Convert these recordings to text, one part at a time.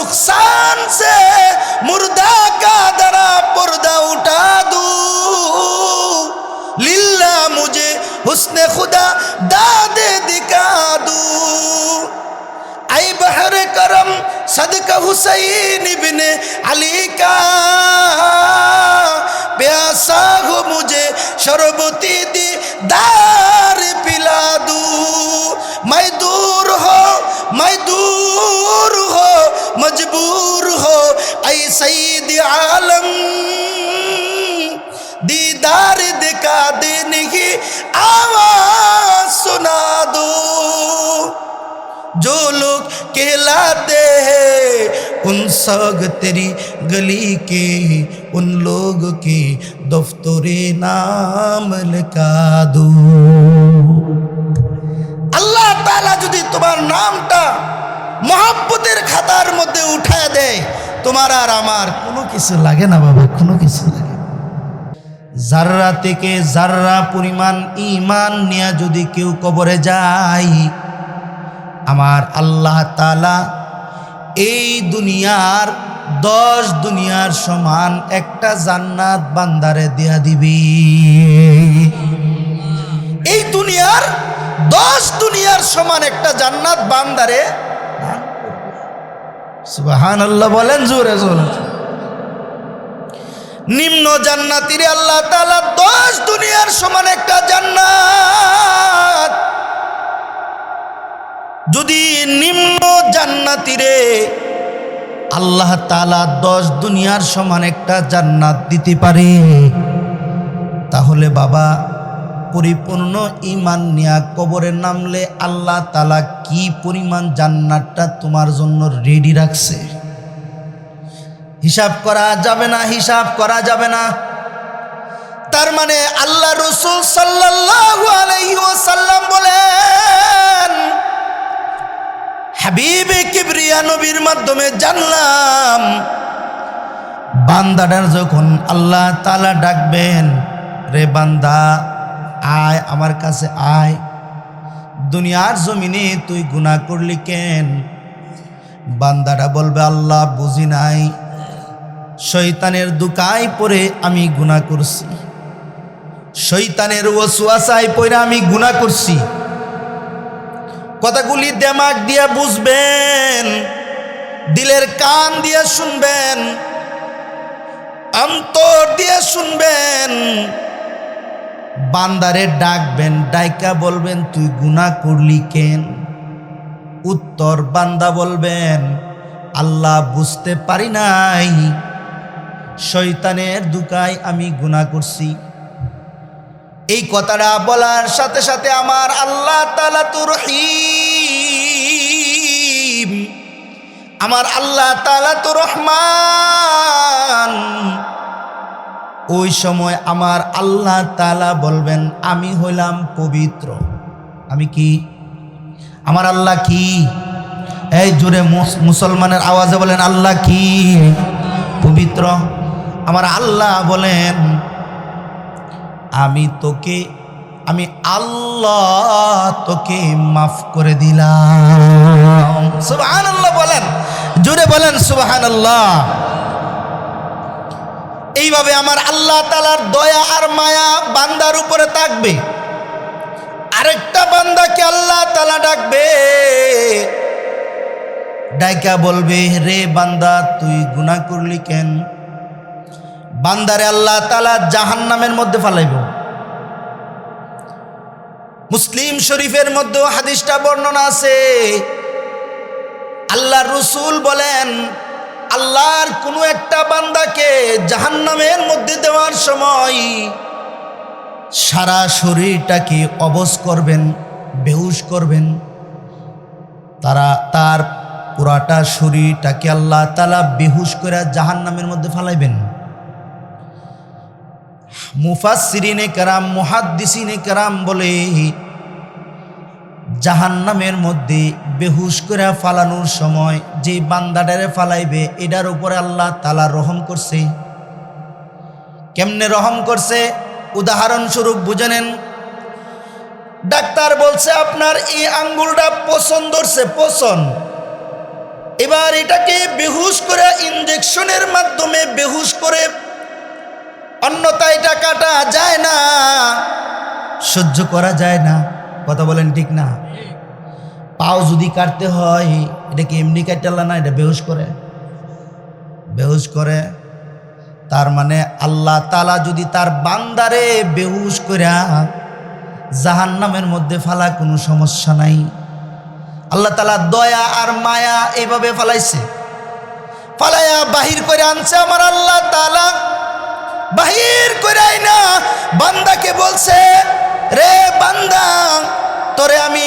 नुकसान से मुर्दा का दरा पर्दा उठा दूं, लिल्ला मुझे हुस्ने खुदा दादे दिखा दूं। ऐ बहर करम सदका हुसैन इब्ने अली का, प्यासा हो मुझे शरबती दीदार पिला दूं। मैं दूर हो मजबूर हो ऐ सईद आलम, दीदार दिखा देने की आवाज सुना दो। जो लोग कहलाते हैं उन सग तेरी गली के, उन लोग के दफ्तरे नाम लिखा दो। আল্লাহ তাআলা যদি তোমার নামটা মহব্বতের খাতার মধ্যে উঠায় দেয়, তোমার আর আমার কোনো কিছু লাগে না বাবা, কোনো কিছু লাগে না। যাররা থেকে যাররা পরিমাণ ঈমান নিয়ে যদি কেউ কবরে যায়, আমার আল্লাহ তাআলা এই দুনিয়ার 10 দুনিয়ার সমান একটা জান্নাত বান্দারে দেয়া দিবে। এই দুনিয়ার 10 দুনিয়ার সমান একটা জান্নাত বান্দারে দান করবে। সুবহানাল্লাহ বলেন জোরে জোরে। নিম্ন জান্নাতিরে আল্লাহ তাআলা 10 দুনিয়ার সমান একটা জান্নাত, যদি নিম্ন জান্নাতিরে আল্লাহ তাআলা 10 দুনিয়ার সমান একটা জান্নাত দিতে পারে, তাহলে বাবা পরিপূর্ণ ঈমান নিয়ে কবরে নামলে আল্লাহ তাআলা কি পরিমাণ জান্নাতটা তোমার জন্য রেডি রাখছে হিসাব করা যাবে না, হিসাব করা যাবে না। তার মানে আল্লাহ রাসূল সাল্লাল্লাহু আলাইহি ওয়াসাল্লাম বলেন, হাবিবে কিবরিয়া নবীর মাধ্যমে জানলাম, বান্দাটার যখন আল্লাহ তাআলা ডাকবেন, রে বান্দা আয় আমার কাছে আয়, দুনিয়ার জমিনে তুই গুনাহ করলি কেন? বান্দাটা বলবে আল্লাহ বুঝি নাই, শয়তানের দুকায় পড়ে আমি গুনাহ করছি, শয়তানের ওয়াসওয়াসায় পড়ে আমি গুনাহ করছি। কথাগুলি দিমাগ দিয়ে বুঝবেন, দিলের কান দিয়ে শুনবেন, অন্তর দিয়ে শুনবেন। বান্দারে ডাকবেন, ডাইকা বলবেন তুই গুনাহ করলি কেন? উত্তর বান্দা বলবেন আল্লাহ বুঝতে পারি নাই, শয়তানের দুকায় আমি গুনাহ করছি। এই কথাটা বলার সাথে সাথে আমার আল্লাহ তাআলা তো রহিম, আমার আল্লাহ তাআলা তো রহমান। ওই সময় আমার আল্লাহ তাআলা বলবেন আমি হইলাম পবিত্র। আমি কি? আমার আল্লাহ কি? এই জোরে মুসলমানের আওয়াজে বলেন আল্লাহ কি? পবিত্র। আমার আল্লাহ বলেন আমি আল্লাহ তোকে মাফ করে দিলাম। সুবহানাল্লাহ বলেন, জোরে বলেন সুবহানাল্লাহ। এইভাবে আমার আল্লাহ তাআলার দয়া আর মায়া বান্দার উপরে থাকবে। আরেকটা বান্দাকে আল্লাহ তাআলা ডাকবে, ডাইকা বলবে রে বান্দা তুই গুনাহ করলি কেন? বান্দারে আল্লাহ তাআলা জাহান্নামের মধ্যে ফালাইব। মুসলিম শরীফের মধ্যে হাদিসটা বর্ণনা আছে, আল্লাহর রাসূল বলেন আল্লাহর কোনো একটা বান্দাকে জাহান্নামের মধ্যে দেওয়ার সময় সারা শরীরটাকে অবশ করবেন, বেহুশ করবেন। তার পুরাটা শরীরটাকে আল্লাহ তাআলা বেহুশ করে জাহান্নামের মধ্যে ফালাইবেন। মুফাসসিরিনে কেরাম, মুহাদ্দিসিনে কেরাম বলে জাহান্নামের মধ্যে বেহুশ করে ফালানোর সময় যে বান্দাটারে ফালাইবে এটার উপরে আল্লাহ তাআলা রহম করছে। কেমনে রহম করছে? উদাহরণস্বরূপ বুঝে নেন। ডাক্তার বলছে আপনার এই আঙ্গুলটা পছন্দ ধরছে, পছন্দ, এবার এটাকে বেহুশ ইঞ্জেকশনের মাধ্যমে বেহুশ করে, অন্যথায় এটা কাটা যায় না, সহ্য করা যায় না। কথা বলেন ঠিক না? পাও যদি কাটতে হয়, এটা কি এমনি কাটালা না, এটা বেহুশ করে, বেহুশ করে। তার মানে আল্লাহ তাআলা যদি তার বান্দারে বেহুশ কইরা জাহান্নামের মধ্যে ফালা, কোনো সমস্যা নাই। আল্লাহ তাআলা দয়া আর মায়া এইভাবে ফালাইছে, ফালাইয়া বাহির করে আনছে। আমার আল্লাহ তাআলা বাহির কইরাই না বান্দাকে বলছে, রে বান্দা, তোরে আমি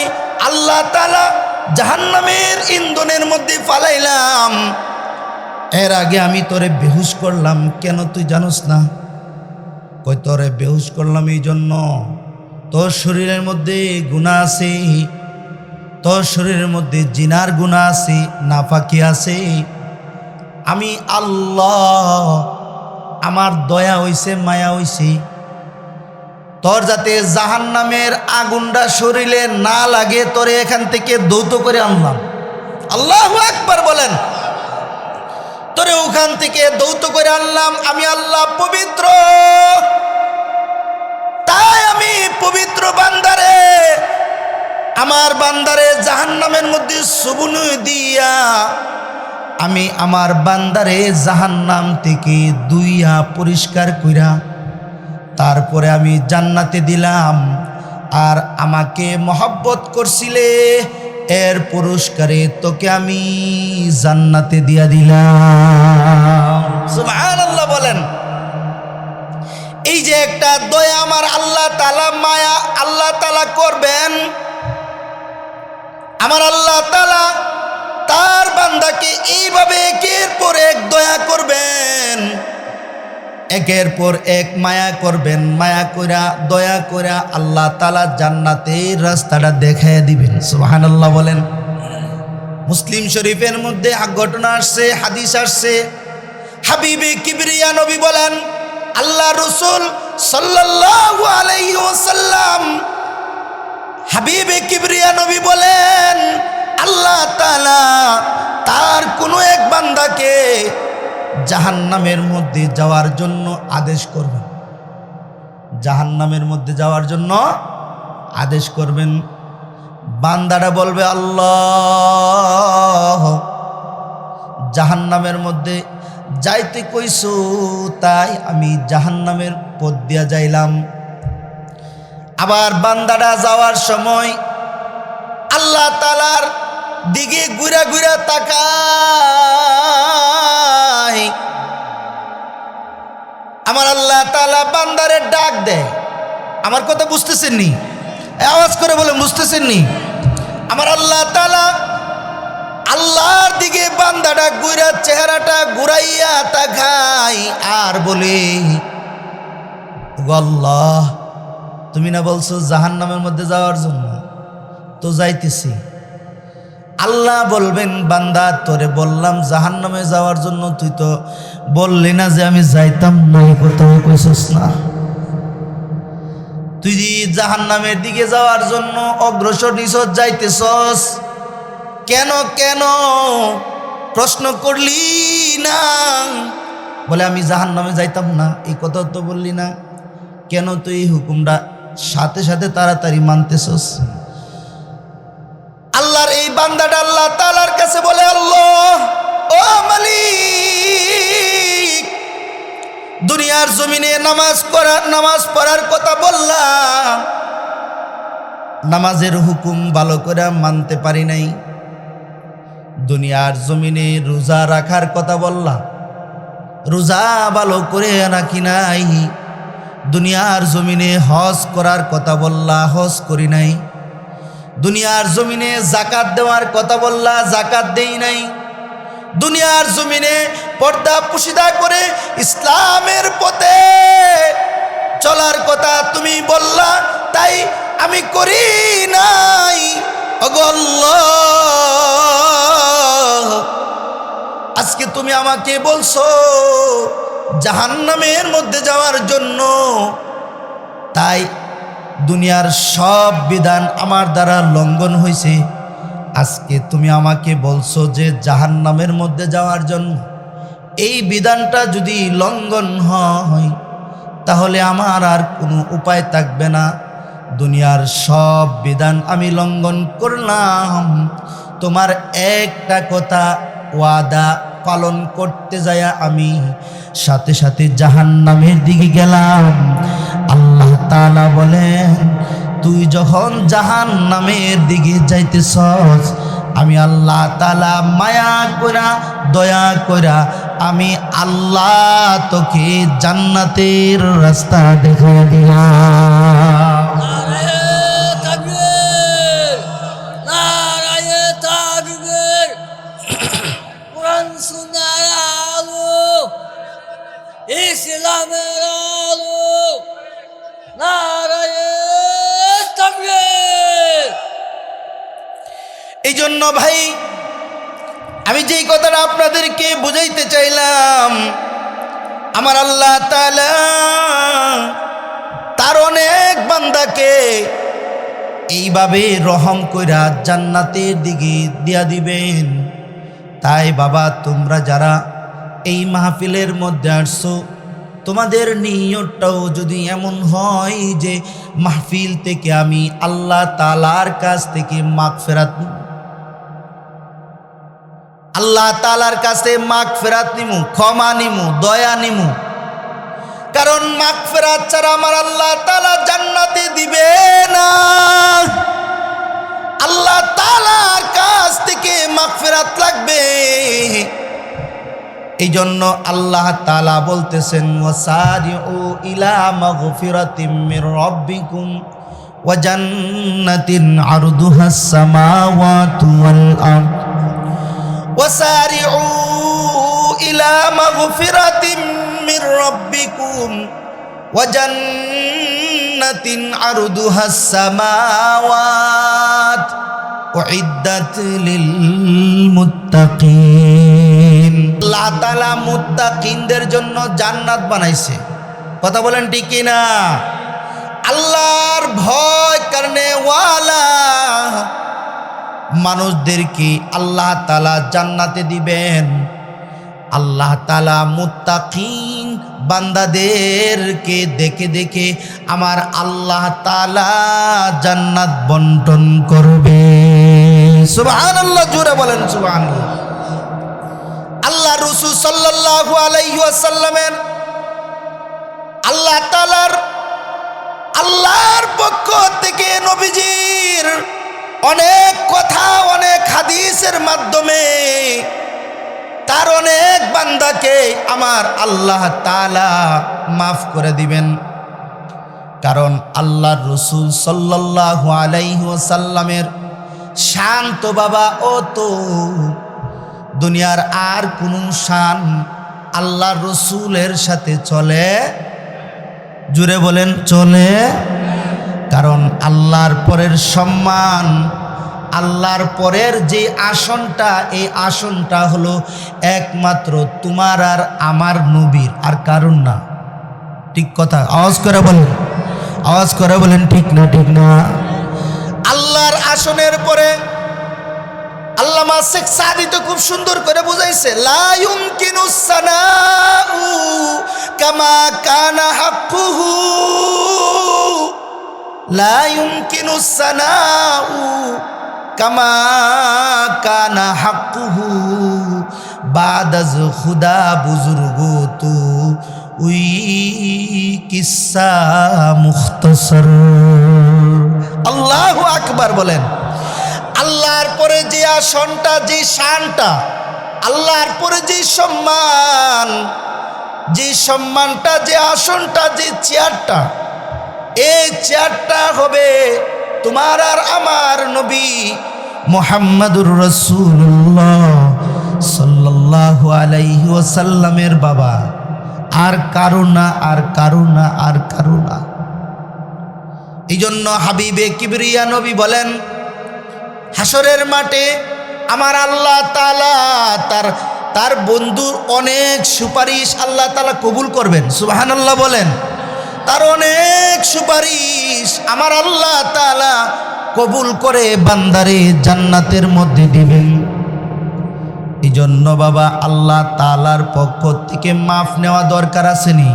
আল্লাহ তাআলা জাহান্নামের ইন্ধনের মধ্যে ফালাইলাম, এর আগে আমি তোরে বেহুশ করলাম, কেন তুই জানোস না? কই তোরে বেহুশ করলাম এই জন্য, তোর শরীরের মধ্যে গুনাহ আছে, তোর শরীরের মধ্যে জিনার গুনাহ আছে, নাফাকি আছে। আমি আল্লাহ, আমার দয়া হইছে, মায়া হইছে, তোর যাতে জাহান্নামের আগুনটা শরীরে না লাগে, তোরে এখান থেকে দৌত করে আনলাম। আল্লাহু আকবার বলেন। তোরে ওখান থেকে দৌত করে আনলাম। আমি আল্লাহ পবিত্র, তাই আমি পবিত্র বান্দারে, আমার বান্দারে জাহান্নামের মধ্যে সুবুন দিয়া আমি আমার বান্দারে জাহান্নাম থেকে দুইয়া পরিষ্কার কইরা তারপরে আমি জান্নাতে দিলাম। আর আমাকে মহব্বত করছিলে, এর পুরস্কারে তোকে আমি জান্নাতে দিয়া দিলাম। সুবহানাল্লাহ বলেন। এই যে একটা দয়া আমার আল্লাহ তাআলা, মায়া আল্লাহ তাআলা করবেন, আমার আল্লাহ তাআলা তার বান্দাকে এইভাবে একের পর এক দয়া করবেন, একের পর এক মায়া করবেন। মায়া কইরা, দয়া কইরা আল্লাহ তাআলা জান্নাতের রাস্তাটা দেখাইয়া দিবেন। সুবহানাল্লাহ বলেন। মুসলিম শরীফের মধ্যে ঘটনা আসছে, হাদিস আসছে। হাবিবে কিবরিয়া নবী বলেন, আল্লাহ রাসূল সাল্লাল্লাহু আলাইহি ওয়াসাল্লাম, হাবিবে কিবরিয়া নবী বলেন, আল্লাহ তাআলা তার কোনো এক বান্দাকে জাহান্নামের মধ্যে যাওয়ার জন্য আদেশ করবেন, জাহান্নামের মধ্যে যাওয়ার জন্য আদেশ করবেন। বান্দাটা বলবে, আল্লাহ, জাহান্নামের মধ্যে যাইতে কইছো, তাই আমি জাহান্নামের পথ দিয়া যাইলাম। আবার বান্দাটা যাওয়ার সময় আল্লাহ তাআলার দিকে ঘুরা ঘুরা তাকায়। আমার আল্লাহ তাআলা বান্দারে ডাক দেয়। আমার কথা বুঝতেছেন নি? আওয়াজ করে বলে, বুঝতেছেন নি? আমার আল্লাহ তাআলা আল্লাহর দিকে বান্দাটা ঘুরা, চেহারাটা ঘুরাইয়া তাকায় আর বলে, ওগো আল্লাহ, তুমি না বলছো জাহান্নামের মধ্যে যাওয়ার জন্য, তো যাইতেছি। আল্লাহ বলবেন, বান্দা, তোরে বললাম জাহান্নামে যাওয়ার জন্য, তুই তো বললি না যে আমি যাইতাম না, কোথাও কইছস না। তুই জাহান্নামের দিকে যাওয়ার জন্য অগ্রসর নিছস, যাইতেছস, কেন কেন প্রশ্ন করলি না? বলে, আমি জাহান্নামে যাইতাম না, এই কথা তো বললি না, কেন তুই এই হুকুমটা সাথে সাথে তাড়াতাড়ি মানতেছস? আল্লাহর এই বান্দাটা আল্লাহ তাআলার কাছে বলে, আল্লাহ, ও মালিক, দুনিয়ার জমিনে নামাজ পড়ার কথা বললাম, নামাজের হুকুম ভালো করে মানতে পারি নাই। দুনিয়ার জমিনে রোজা রাখার কথা বললাম, রোজা ভালো করে রাখি নাই। দুনিয়ার জমিনে হজ করার কথা বললা, হজ করি নাই। দুনিয়ার জমিনে যাকাত দেওয়ার কথা বললা, যাকাত দেই নাই। দুনিয়ার জমিনে পর্দা পুশিদা করে ইসলামের পথে চলার কথা তুমি বললা, তাই আমি করি নাই। ওগো আল্লাহ, আজকে তুমি আমাকে বলছো জাহান্নামের মধ্যে যাওয়ার জন্য, তাই দুনিয়ার সব বিধান আমার দ্বারা লঙ্ঘন হয়েছে। আজকে তুমি আমাকে বলছো যে জাহান্নামের মধ্যে যাওয়ার জন্য, এই বিধানটা যদি লঙ্ঘন হয় তাহলে আমার আর কোনো উপায় থাকবে না। দুনিয়ার সব বিধান আমি লঙ্ঘন করলাম, তোমার একটা কথা ওয়াদা পালন করতে যায় আমি সাথে সাথে জাহান্নামের দিকে গেলাম। আল্লাহ তাআলা বলেন, তুই যখন জাহান্নামের দিকে যাইতেছস, আমি আল্লাহ তাআলা মায়া কইরা দয়া কইরা আমি আল্লাহ তোকে জান্নাতের রাস্তা দেখাই দিলাম। ইসলামের আলো, নারায়ে তাকবীর। এই জন্য ভাই আমি যেই কথাটা আপনাদেরকে বুঝাইতে চাইলাম, আমার আল্লাহ তাআলা তার অনেক বান্দাকে এইভাবে রহম কইরা জান্নাতের দিকে দিয়া দিবেন। তাই বাবা, তোমরা যারা এই মাহফিলের মধ্যে আসছো, তোমাদের নিয়তটাও যদি এমন হয় যে মাহফিল থেকে আমি আল্লাহ তাআলার কাছ থেকে মাগফিরাত নিব, আল্লাহ তাআলার কাছে মাগফিরাত নিমু, ক্ষমা নিমু, দয়া নিমু। কারণ মাগফিরাত ছাড়া আমার আল্লাহ তাআলা জান্নাতে দিবে না। আল্লাহ তাআলার কাছ থেকে মাগফিরাত লাগবে। এই জন্য আল্লাহ তাআলা বলতেছেন, ওয়াসারিউ ইলা মাগফিরাতিম মির রাব্বিকুম ওয়া জান্নাতিন আরদুহাস সামাওয়াতু ওয়াল আরদ ওয়াসারিউ ইলা মাগফিরাতিম মির রাব্বিকুম ওয়া জান্নাতিন আরদুহাস সামাওয়াত উইদ্দাত লিল মুত্তাকিন। আল্লাহ তাআলা মুত্তাকিনদের জন্য জান্নাত বানাইছে। কথা বলেন ঠিক কি না? আল্লাহর ভয় করনে ওয়ালা মানুষদেরকে আল্লাহ তাআলা জান্নাতে দিবেন। আল্লাহ তাআলা মুত্তাকিন বান্দাদেরকে দেখে দেখে আমার আল্লাহ তাআলা জান্নাত বন্টন করবে। সুবহানাল্লাহ, জোরে বলেন সুবহানাল্লাহ। আল্লাহ রাসূল সাল্লাল্লাহু আলাইহি ওয়াসাল্লামের আল্লাহ তাআলার আল্লাহর পক্ষ থেকে নবীজির অনেক কথা, অনেক হাদিসের মাধ্যমে তার অনেক বান্দাকে আমার আল্লাহ তাআলা মাফ করে দিবেন। কারণ আল্লাহর রাসূল সাল্লাল্লাহু আলাইহি ওয়াসাল্লামের শান তো বাবা ও তো দুনিয়ার আর কোনো শান আল্লাহর রাসূলের সাথে চলে? জুড়ে বলেন চলে? কারণ আল্লাহর পরের সম্মান, আল্লাহর পরের যে আসনটা, এই আসনটা হলো একমাত্র তোমার আর আমার নবীর, আর কারণ না। ঠিক কথা, আওয়াজ করে বলেন, আওয়াজ করে বলেন ঠিক না, ঠিক না? আল্লাহর আসনের পরে আল্লামা শেখ সাদি তো খুব সুন্দর করে বুঝাইছে, লা ইউমকিনুস সানাউ কামা কানা হাক্কুহু, লা ইউমকিনুস সানাউ কামা কানা হাক্কুহু বাদাজ খুদা বুজুর্গ তো উই কিসসা মুখতাসর। আল্লাহু আকবার বলেন। আল্লাহর পরে যে আসনটা, যে শানটা, আল্লাহর পরে যে সম্মান, যে সম্মানটা, যে আসনটা, যে চেয়ারটা, এই চেয়ারটা হবে তোমার আর আমার নবী মুহাম্মাদুর রাসূলুল্লাহ সাল্লাল্লাহু আলাইহি ওয়াসাল্লামের বাবা। আর কারো না, আর কারো না, আর কারো না। এই জন্য হাবিবে কিবরিয়া নবী বলেন, হাসরের মাঠে আমার আল্লাহ তাআলা তার বন্ধুর অনেক সুপারিশ আল্লাহ তাআলা কবুল করবেন। সুবহানাল্লাহ বলেন। তার অনেক সুপারিশ আমার আল্লাহ তাআলা কবুল করে বান্দারে জান্নাতের মধ্যে দিবেন। এই জন্য বাবা আল্লাহ তাআলার পক্ষ থেকে মাফ নেওয়া দরকার আসেনি?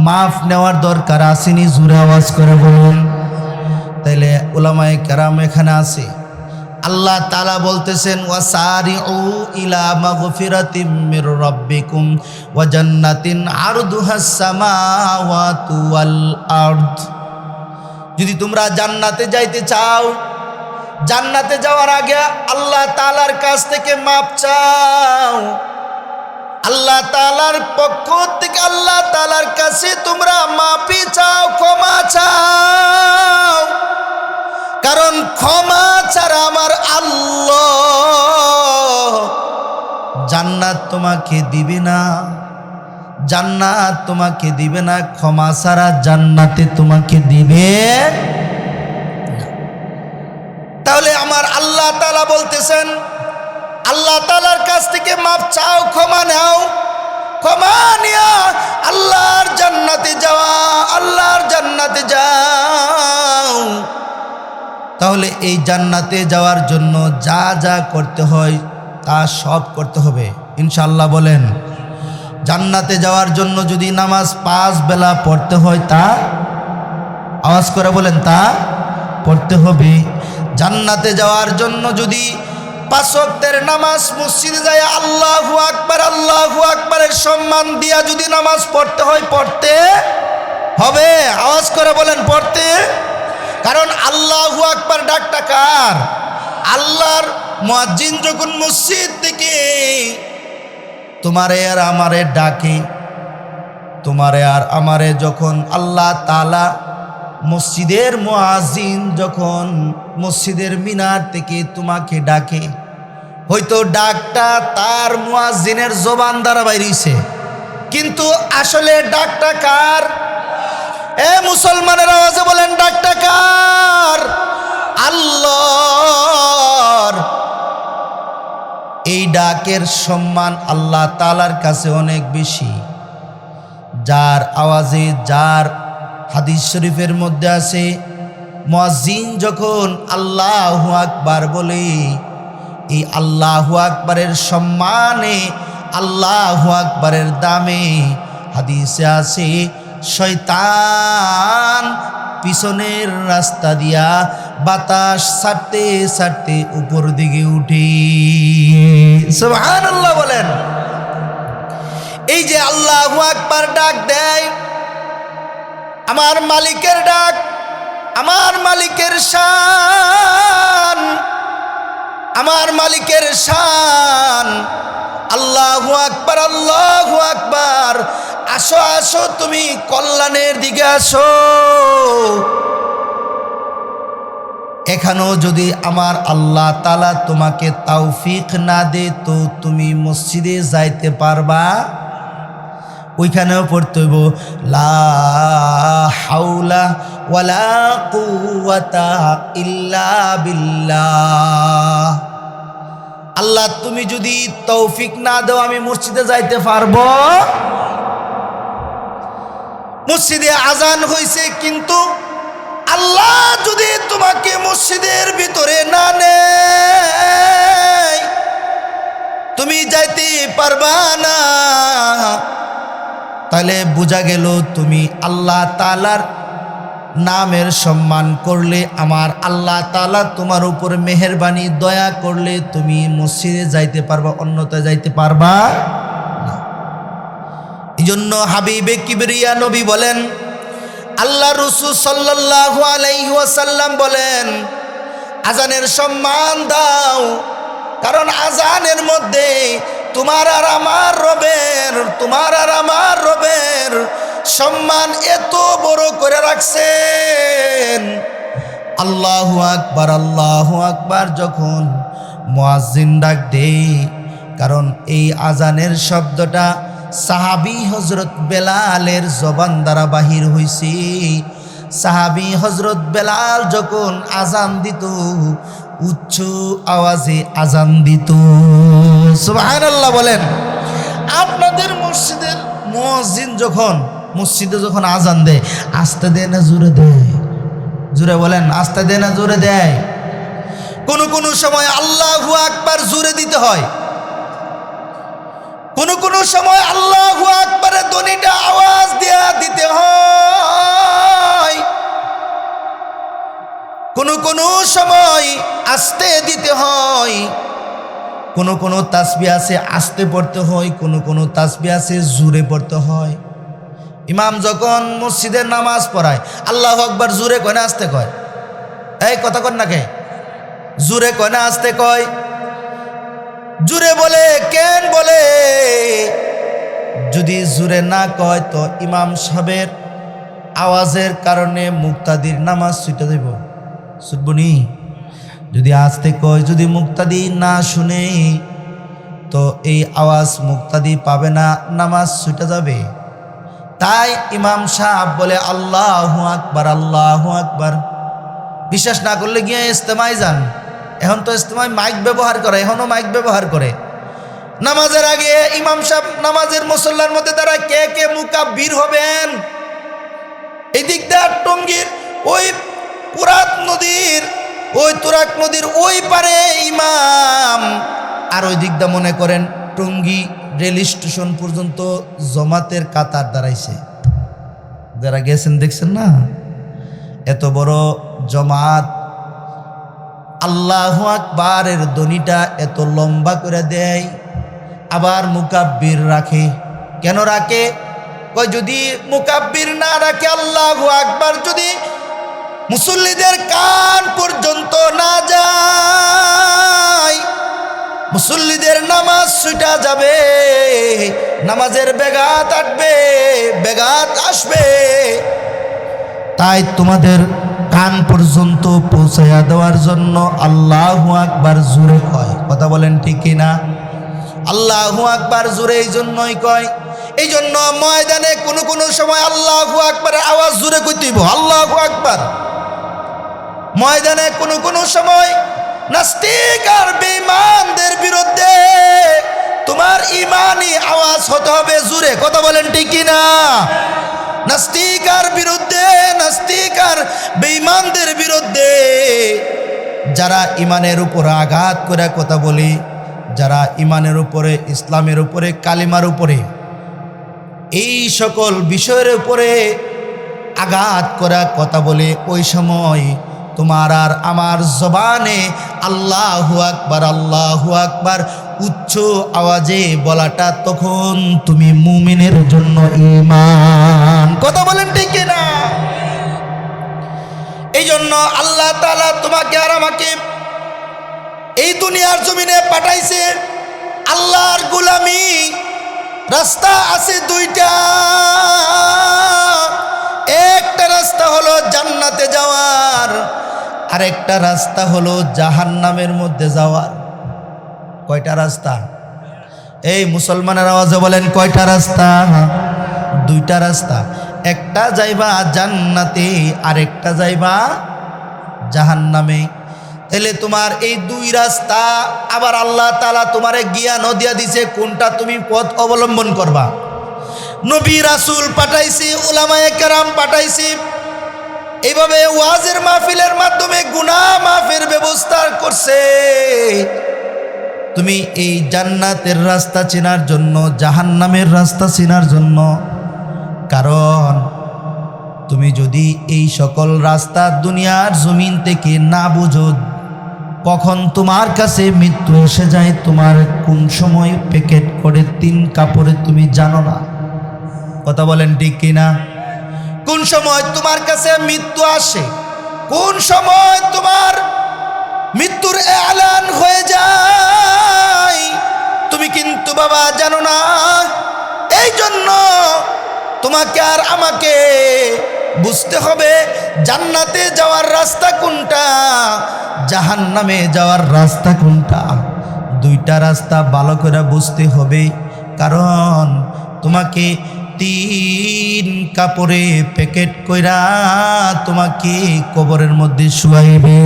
মাফ নেওয়ার দরকার আসেনি? জোরে আওয়াজ করে বলুন। তাইলে উলামায়ে কেরাম এখানে আছে, আল্লাহ তাআলা বলতেছেন ওয়াসারিউ ইলা মাগফিরাতিম মির রাব্বিকুম ওয়া জান্নাতিন আরদুহাস সামাওয়াতু ওয়াল আরদ। যদি তোমরা জান্নাতে যাইতে চাও, জান্নাতে যাওয়ার আগে আল্লাহ তাআলার কাছ থেকে মাপ চাও। আল্লাহ তাআলার পক্ষ থেকে আল্লাহ তাআলার কাছে তোমরা মাফি চাও, ক্ষমা চাও। কারণ ক্ষমা ছাড়া আমার আল্লাহ জান্নাত তোমাকে দিবে না, জান্নাত তোমাকে দিবে না। ক্ষমা ছাড়া জান্নাতে তোমাকে দিবে না। তাহলে আমার আল্লাহ তাআলা বলতেছেন, আল্লাহ তাআলার কাছ থেকে মাপ চাও, ক্ষমা নাও। ক্ষমা নিয়া আল্লাহর জান্নাতে যাওয়া, আল্লাহর জান্নাতে যাও। তাহলে এই জান্নাতে যাওয়ার জন্য যা যা করতে হয় তা সব করতে হবে ইনশাআল্লাহ। বলেন, জান্নাতে যাওয়ার জন্য যদি নামাজ 5 বেলা পড়তে হয় তা আওয়াজ করে বলেন, তা পড়তে হবে। জান্নাতে যাওয়ার জন্য যদি 5 ওয়াক্তের নামাজ মসজিদে যায় আল্লাহু আকবারের সম্মান দিয়া যদি নামাজ পড়তে হয় পড়তে হবে। আওয়াজ করে বলেন, পড়তে। কারণ আল্লাহু আকবার ডাকটা কার? আল্লাহর মুয়াজ্জিন যখন মসজিদ থেকে তোমারে আর আমারে ডাকে, তোমারে আর আমারে যখন আল্লাহ তাআলা মসজিদের মুয়াজ্জিন যখন মসজিদের মিনার থেকে তোমাকে ডাকে, হয়তো ডাকটা তার মুয়াজ্জিনের জবান দ্বারা বাইরেছে, কিন্তু আসলে ডাকটা কার? এ মুসলমানের আওয়াজে বলেন, ডাকটা কার? আল্লাহর। এই ডাকের সম্মান আল্লাহ তাআলার কাছে অনেক বেশি। যার আওয়াজে, যার হাদিস শরীফের মধ্যে আছে, মুয়াজ্জিন যখন আল্লাহু আকবার বলে, এই আল্লাহু আকবারের সম্মানে, আল্লাহু আকবারের দামে হাদিসে আছে শয়তান পিছনের রাস্তা দিয়া বাতাস ছাড়তে ছাড়তে উপর দিকে উঠে। সুবহানাল্লাহ বলেন। এই যে আল্লাহু আকবার ডাক দেয়, আমার মালিকের ডাক, আমার মালিকের শান, আমার মালিকের শান। আল্লাহু আকবার, আল্লাহু আকবার। আসো আসো, তুমি কল্যাণের দিকে আসো। এখানেও যদি আমার আল্লাহ তাআলা তোমাকে তৌফিক না দে তো তুমি মসজিদে যাইতে পারবা? ওইখানেও পড়তে হইব লা হাওলা ওয়ালা কুওয়াতা ইল্লা বিল্লাহ। আল্লাহ তুমি যদি তৌফিক না দাও আমি মসজিদে যাইতে পারবো? মসজিদে আজান হয়েছে, কিন্তু আল্লাহ যদি তোমাকে মসজিদের ভিতরে না নেয় তুমি যাইতে পারবা না। তাহলে বোঝা গেল তুমি আল্লাহ তাআলার নামের সম্মান করলে, আমার আল্লাহ তাআলা তোমার উপর মেহেরবানি দয়া করলে তুমি মসজিদে যাইতে পারবা, অন্যথায় যাইতে পারবা না। এই জন্য হাবিবে কিবরিয়া নবী বলেন, আল্লাহ রাসূল সাল্লাল্লাহু আলাইহি ওয়াসাল্লাম বলেন, আজানের সম্মান দাও, কারণ আজানের মধ্যে তোমার আর আমার রবের, তোমার আর আমার রবের সম্মান এত বড় করে রাখছেন। আল্লাহু আকবার, আল্লাহু আকবার যখন মুয়াজ্জিন ডাক দেয়, কারণ এই আজানের শব্দটা সাহাবী হযরত বেলালের জবান দ্বারা বাহির হইছে। সাহাবী হযরত বেলাল যখন আজান দিত, উচ্চ আওয়াজে আজান দিত। সুবহানাল্লাহ বলেন। আপনাদের মসজিদের মুয়াজ্জিন যখন মসজিদে যখন আজান দেয়, আস্তে দেয় না জোরে দেয়? জোরে বলেন, আস্তে দেয় না জোরে দেয়? কোন কোন সময় আল্লাহু আকবার জোরে দিতে হয়, কোন সময় আল্লাহু আকবারের ধ্বনিটা আওয়াজ দিয়া দিতে হয়, কোন সময় আস্তে দিতে হয়, কোন তাসবিহ আছে আস্তে পড়তে হয়, কোন তাসবিহ আছে জোরে পড়তে হয়। ইমাম যখন মসজিদের নামাজ পড়ায় আল্লাহু আকবার জোরে কয় না আস্তে কয়? এই কথা কন না কে? জোরে কয় না আস্তে কয়? জোরে বলে কেন বলে? যদি জোরে না কয় তো ইমাম সাহেবের আওয়াজের কারণে মুক্তাদির নামাজ ছুটে যাইব, ছুটবনি। যদি আস্তে কয়, যদি মুক্তাদি না শুনে তো এই আওয়াজ মুক্তাদি পাবে না, নামাজ ছুটে যাবে। তাই ইমাম সাহেব বলে আল্লাহু আকবার, আল্লাহু আকবার। বিশ্বাস না করলে গিয়ে ইস্তেমায় যান, এখন তো ইস্তেমায় মাইক ব্যবহার করে, এখনো মাইক ব্যবহার করে। নামাজের আগে ইমাম সাহেব নামাজের মুসল্লার মধ্যে তারা কে কে মুকাব্বির হবেন, এই দিকটা টঙ্গীর ওই তুরাক নদীর ওই পারে ইমাম, আর ওই দিকটা মনে করেন টঙ্গী রেল স্টেশন পর্যন্ত জমাতের কাতার দাঁড়াইছে। যারা গেছেন দেখছেন না, এত বড় জমাত আল্লাহু আকবারের ধ্বনিটা এত লম্বা করে দেয়, আবার মুকাব্বির রাখে। কেন রাখে? কয় যদি মুকাব্বির না রাখে, আল্লাহু আকবার যদি মুসল্লিদের কান পর্যন্ত না যায়, মুসল্লিদের নামাজ ছুটা যাবে, নামাজের বেগাত আসবে, বেগাত আসবে। তাই তোমাদের কান পর্যন্ত পৌঁছায়া দেওয়ার জন্য আল্লাহু আকবার জোরে কয়। কথা বলেন ঠিক কিনা? আল্লাহু আকবার জোরে এই জন্যই কয়, এই জন্য ময়দানে কোন সময় আল্লাহু আকবারের আওয়াজ জোরে কইতে হইব, আল্লাহু আকবার। ময়দানে কোন সময় নাস্তিক আর বেঈমানদের বিরুদ্ধে তোমার ইমানি আওয়াজ হতে হবে জোরে। কথা বলেন ঠিক কিনা? নাস্তিক আর বিরুদ্ধে, নাস্তিক আর বেঈমানদের বিরুদ্ধে যারা ইমানের উপর আঘাত করে কথা বলি, যারা ইমানের উপরে, ইসলামের উপরে, কালিমার উপরে, এই সকল বিষয়ের উপরে আঘাত করা কথা বলে, ওই সময় তোমার আর আমার জবানে আল্লাহু আকবার, আল্লাহু আকবার উচ্চ আওয়াজে বলাটা তখন তুমি মুমিনের জন্য ঈমান। কথা বলেন ঠিক কিনা? এই জন্য আল্লাহ তাআলা তোমাকে আর আমাকে এই দুনিয়ার জমিনে পাঠাইছে। আল্লাহর গোলামি রাস্তা আছে দুইটা, একটা রাস্তা হলো জান্নাতে যাওয়ার, আরেকটা রাস্তা হলো জাহান্নামের মধ্যে যাওয়ার। কয়টা রাস্তা? এই মুসলমানের আওয়াজে বলেন কয়টা রাস্তা? দুইটা রাস্তা। একটা যাইবা জান্নাতে, আরেকটা যাইবা জাহান্নামে। তাহলে তোমার এই দুই রাস্তা আবার আল্লাহ তাআলা তোমারে জ্ঞানও দিয়া দিছে কোনটা তুমি পথ অবলম্বন করবা। নবী রাসূল পাঠাইছি, উলামায়ে কেরাম পাঠাইছি, এইভাবে ওয়াজের মাহফিলের মাধ্যমে গুনাহ মাফের ব্যবস্থা করছে। তুমি এই জান্নাতের রাস্তা চেনার জন্য, জাহান্নামের রাস্তা চেনার জন্য। কারণ তুমি যদি এই সকল রাস্তা দুনিয়ার জমিন থেকে না বুঝো, কখন তোমার কাছে মৃত্যু এসে যায়, তোমার কোন সময় প্যাকেট করে 3 কাপড়ে তুমি জানো না। কথা বলেন ঠিক কিনা? কোন সময় তোমার কাছে মৃত্যু আসে, কোন সময় তোমার মৃত্যুর এলান হয়ে যায়, তুমি কিন্তু বাবা জানো না। এই জন্য তোমাকে আর আমাকে বুঝতে হবে জান্নাতে যাওয়ার রাস্তা কোনটা, জাহান্নামে যাওয়ার রাস্তা কোনটা। দুইটা রাস্তা ভালো করে বুঝতে হবে, কারণ তোমাকে 3 কাপড়ে প্যাকেট কইরা তোমাকে কবরের মধ্যে শুয়াইবে।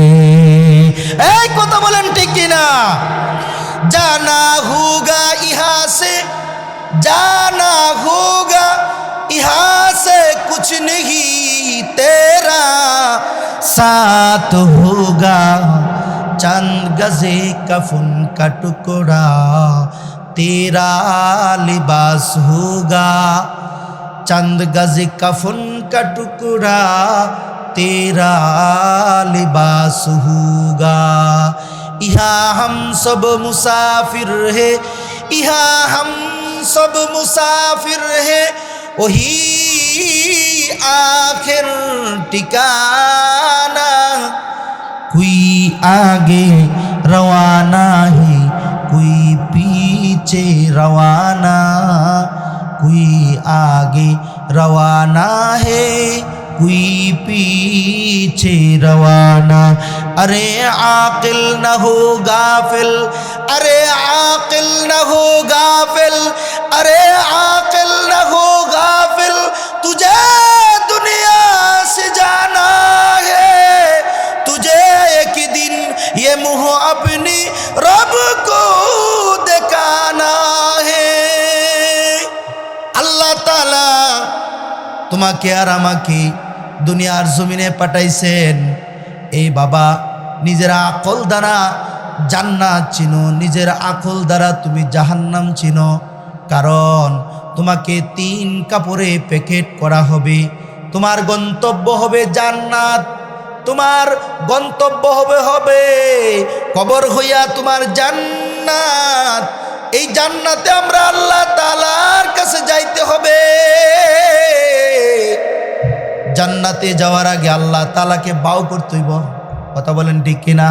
এই কথা বলেন ঠিক কিনা? জানা হোগা ইহা সে, জানা হোগা ইহা সে কুছ नहीं तेरा साथ होगा चंद गजे कफन का टुकड़ा तेरा लिबास होगा, चंद गज कफन का टुकड़ा तेरा लिबास होगा। यहाँ हम सब मुसाफिर है, यहाँ हम सब मुसाफिर है, वही आखिर ठिकाना। कोई आगे रवाना है, कोई पीछे रवाना, कोई आगे रवाना है, कोई पीछे रवाना। अरे आकिल न हो गाफिल, अरे आकिल न हो गाफिल, अरे आकिल न हो गाफिल, तुझे दुनिया से जाना है, तुझे एक दिन ये मुँह अपनी रब को दिखाना है। আল্লাহ তাআলা তোমাকে আর আমাকে দুনিয়ার জমিনে পাঠাইছেন। এই বাবা নিজের আকল দ্বারা জান্নাত চিনো, নিজের আকল দ্বারা তুমি জাহান্নাম চিনো। কারণ তোমাকে 3 কাপড়ে প্যাকেট করা হবে। তোমার গন্তব্য হবে জান্নাত, তোমার গন্তব্য হবে কবর হইয়া তোমার জান্নাত। এই জান্নাতে আমরা আল্লাহ তাআলার কাছে যাইতে হবে। জান্নাতে যাওয়ার আগে আল্লাহ তাআলাকে বাউ করতে হইব। কথা বলেন ঠিক কিনা?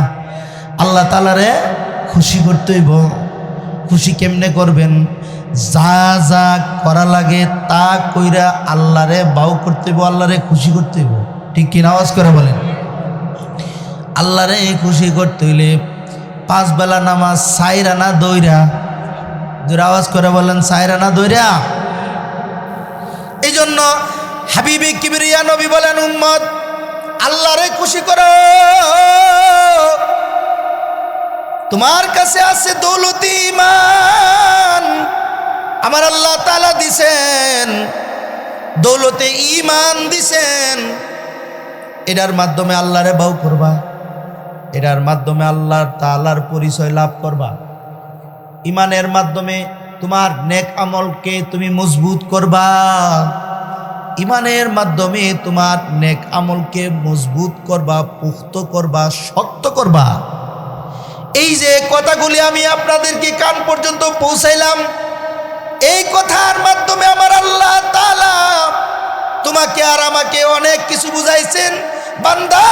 আল্লাহ তাআলারে খুশি করতে হইব। খুশি কেমনে করবেন? যা যা করা লাগে তা কইরা আল্লাহরে বাউ করতে হইব, আল্লাহরে খুশি করতে হইব। ঠিক কিনা? আওয়াজ করে বলেন। আল্লাহরে খুশি করতে হইলে 5 বেলা নামাজ সাইরা না দইরা, জোরে আওয়াজ করে বলেন, সাইরা না দইরা। এই জন্য হাবিবে কিবরিয়া নবী বলেন, উম্মত আল্লাহরে খুশি করো। তোমার কাছে আছে দৌলতি ঈমান, আমার আল্লাহ তাআলা দিছেন, দৌলতে ঈমান দিছেন। এটার মাধ্যমে আল্লাহরে বাউ করবা, এটার মাধ্যমে আল্লাহ তাআলার পরিচয় লাভ করবা। ঈমানের মাধ্যমে তোমার নেক আমলকে তুমি মজবুত করবা। ঈমানের মাধ্যমে তোমার নেক আমলকে মজবুত করবা, পুখ্ত করবা, শক্ত করবা। এই যে কথাগুলি আমি আপনাদেরকে কান পর্যন্ত পৌঁছাইলাম, এই কথার মাধ্যমে আমার আল্লাহ তাআলা তোমাকে আর আমাকে অনেক কিছু বুঝাইছেন। বান্দা,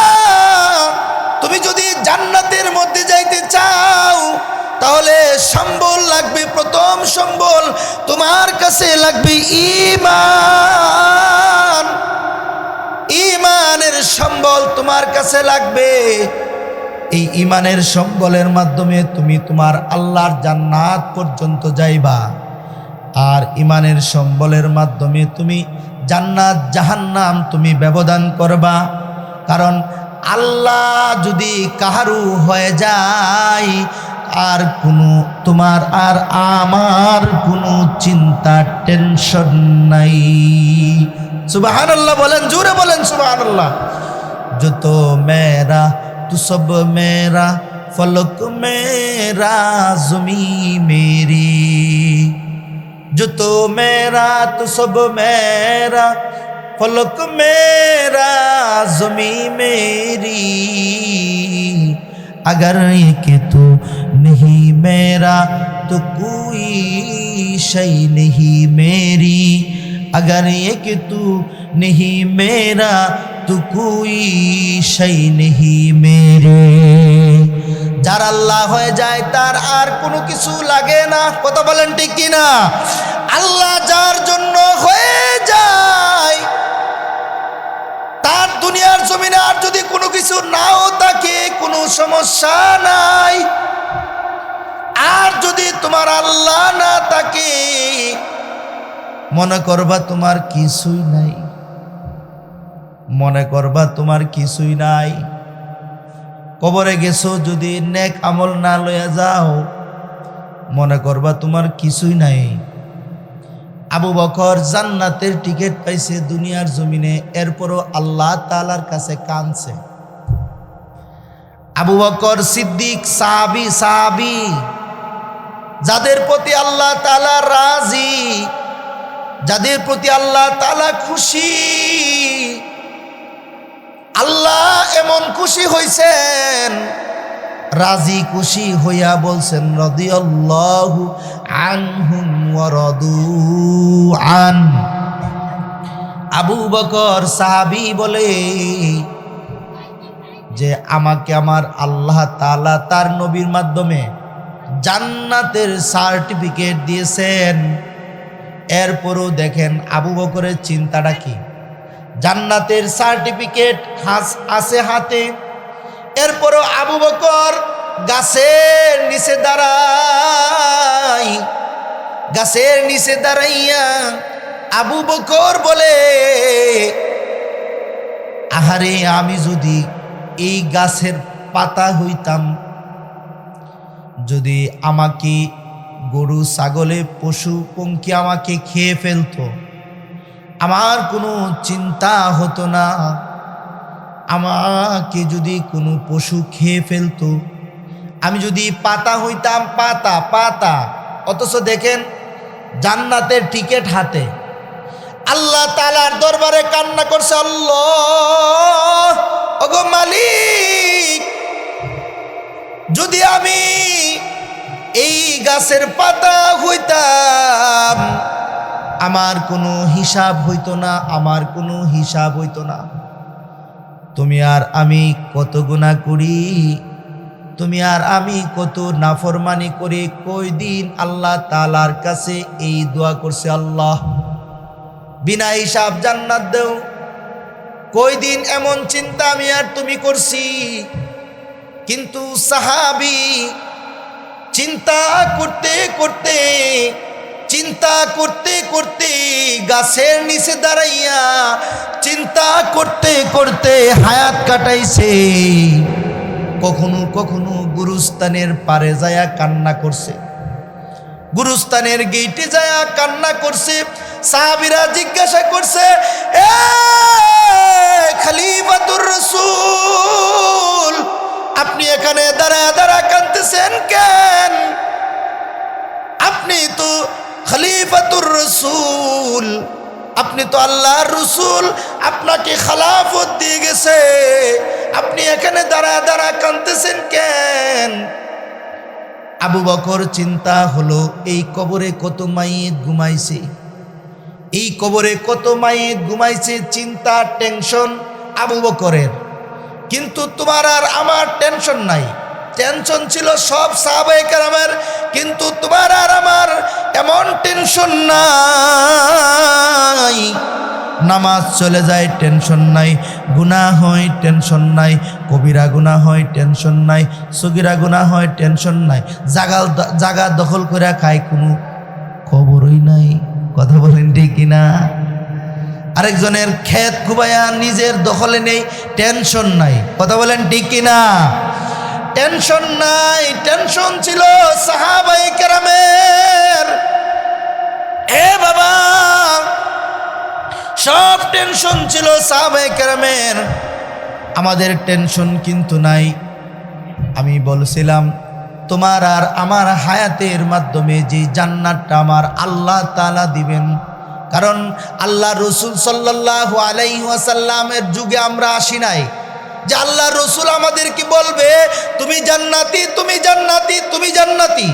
তুমি যদি জান্নাতের মধ্যে যাইতে চাও তাহলে সম্বল লাগবে। প্রথম সম্বল তোমার কাছে লাগবে ঈমান। ঈমানের সম্বল তোমার কাছে লাগবে। এই ঈমানের সম্বলের মাধ্যমে তুমি তোমার আল্লাহর জান্নাত পর্যন্ত যাইবা। আর ঈমানের সম্বলের মাধ্যমে তুমি জান্নাত জাহান্নাম তুমি ব্যবধান করবা। কারণ আল্লাহ যদি কাহারু হয়ে যায়, আর কোনো তোমার আর আমার কোনো চিন্তা টেনশন নাই। সুবহানাল্লাহ বলেন, জোরে বলেন সুবহানাল্লাহ। जो तो मेरा तू सब मेरा, फलक मेरा ज़मी मेरी। जो तो मेरा तू सब मेरा, फलक मेरा ज़मी मेरी। अगर ये कि तू नहीं मेरा तो कोई शय नहीं मेरी। अगर ये कि तू नहीं मेरा तो कोई शय नहीं मेरे। যার আল্লাহ হয়ে যায় তার আর কোনো কিছু লাগে না। কথা বলেন ঠিক কিনা? আল্লাহ যার জন্য হয়ে যায়, তার দুনিয়ার জমিনে আর যদি কোনো কিছু নাও থাকে কোনো সমস্যা নাই। আর যদি তোমার আল্লাহ না থাকে, মনে করবা তোমার কিছুই নাই, মনে করবা তোমার কিছুই নাই। কবরে গেছো যদি নেক আমল না লইয়া যাও, মনে করবা তোমার কিছুই নাই। আবু বকর জান্নাতের টিকিট পাইছে দুনিয়ার জমিনে, এরপরও আল্লাহ তাআলার কাছে কাঁদছে। আবু বকর সিদ্দিক সাহাবী যাদের প্রতি আল্লাহ তাআলা রাজি, যাদের প্রতি আল্লাহ তাআলা খুশি, আল্লাহ এমন খুশি হইছেন, রাজি খুশি হইয়া বলছেন রাদিয়াল্লাহু আনহুম ওয়া রাদু আন। আবু বকর সাহাবী বলে যে আমাকে আমার আল্লাহ তাআলা তার নবীর মাধ্যমে জান্নাতের সার্টিফিকেট দিয়েছেন। এরপরও দেখেন আবু বকরের চিন্তাটা কি, জান্নাতের সার্টিফিকেট আছে হাতে, এরপরও আবু বকর গাছের নিচে দাঁড়ায়, গাছের নিচে দাঁড়াইয়া আবু বকর বলে আহারে আমি যদি এই গাছের পাতা হইতাম, যদি আমাকে গরু ছাগলে পশু পঙ্খী আমাকে খেয়ে ফেলতো, আমার কোনো চিন্তা হতো না। আমাকে যদি কোনো পশু খেয়ে ফেলতো, আমি যদি পাতা হইতাম, পাতা পাতা, অথচ দেখেন জান্নাতের টিকিট হাতে, আল্লাহ তাআলার দরবারে কান্না করছে, আল্লাহ ওগো মালিক, যদি আমি এই গাছের পাতা হইতাম, আমার কোনো হিসাব হইতো না, আমার কোনো হিসাব হইতো না। তুমি আর আমি কত গুনাহ করি, তুমি আর আমি কত নাফরমানি করি, কই দিন আল্লাহ তাআলার কাছে এই দোয়া করছে, আল্লাহ বিনা হিসাব জান্নাত দেও। কই দিন এমন চিন্তা আমি আর তুমি করছি। কিন্তু সাহাবী চিন্তা করতে করতে, চিন্তা করতে করতে গাছের নিচে দাঁড়াইয়া চিন্তা করতে করতে হায়াত কাটাইছে। কখনো কখনো গুরুস্থানের পারে যায়া কান্না করছে, গুরুস্থানের গেইটে যায়া কান্না করছে। সাহাবীরা জিজ্ঞাসা করছে, এ খলিফাতুর রাসূল, আপনি এখানে দাঁড়া দাঁড়া কাঁদতেছেন কেন? আপনি তো খলিফাতুর রাসূল, আপনি তো আল্লাহর রাসূল, আপনাকে খেলাফত দিয়ে গেছে, আপনি এখানে দাঁড়া দাঁড়া কাঁদতেছেন কেন? আবু বকর চিন্তা হলো, এই কবরে কত মাইয়িত ঘুমাইছে, এই কবরে কত মাইয়িত ঘুমাইছে, চিন্তা টেনশন আবু বকরের। কিন্তু তোমার আর আমার টেনশন নাই, টেনশন ছিল সব সাহাবায়ে কেরামের, কিন্তু তোমার আর আমার এমন টেনশন নাই। নামাজ চলে যায় টেনশন নাই, গুনাহ হয় টেনশন নাই, কবিরা গুনাহ হয় টেনশন নাই, সগীরা গুনাহ হয় টেনশন নাই, জাগা দখল করে খায় কোনো খবরই নাই। কথা বলেন ঠিক কিনা? আরেকজনের ক্ষেত খুবাইয়া নিজের দখলে নেই, টেনশন নাই। কথা বলেন ঠিক কিনা? টেনশন নাই। টেনশন ছিল সাহাবায়ে কেরামের। এ বাবা, সব টেনশন ছিল সাহাবায়ে কেরামের, আমাদের টেনশন কিন্তু নাই। আমি বলছিলাম তোমার আর আমার হায়াতের মাধ্যমে যে জান্নাতটা আমার আল্লাহ তাআলা দিবেন, কারণ আল্লাহ রসুল সাল্লাল্লাহু আলাইহি ওয়াসাল্লামের যুগে আমরা আসি নাই যে আল্লাহ রসুল আমাদেরকে বলবে তুমি জান্নাতি, তুমি জান্নাতি, তুমি জান্নাতি।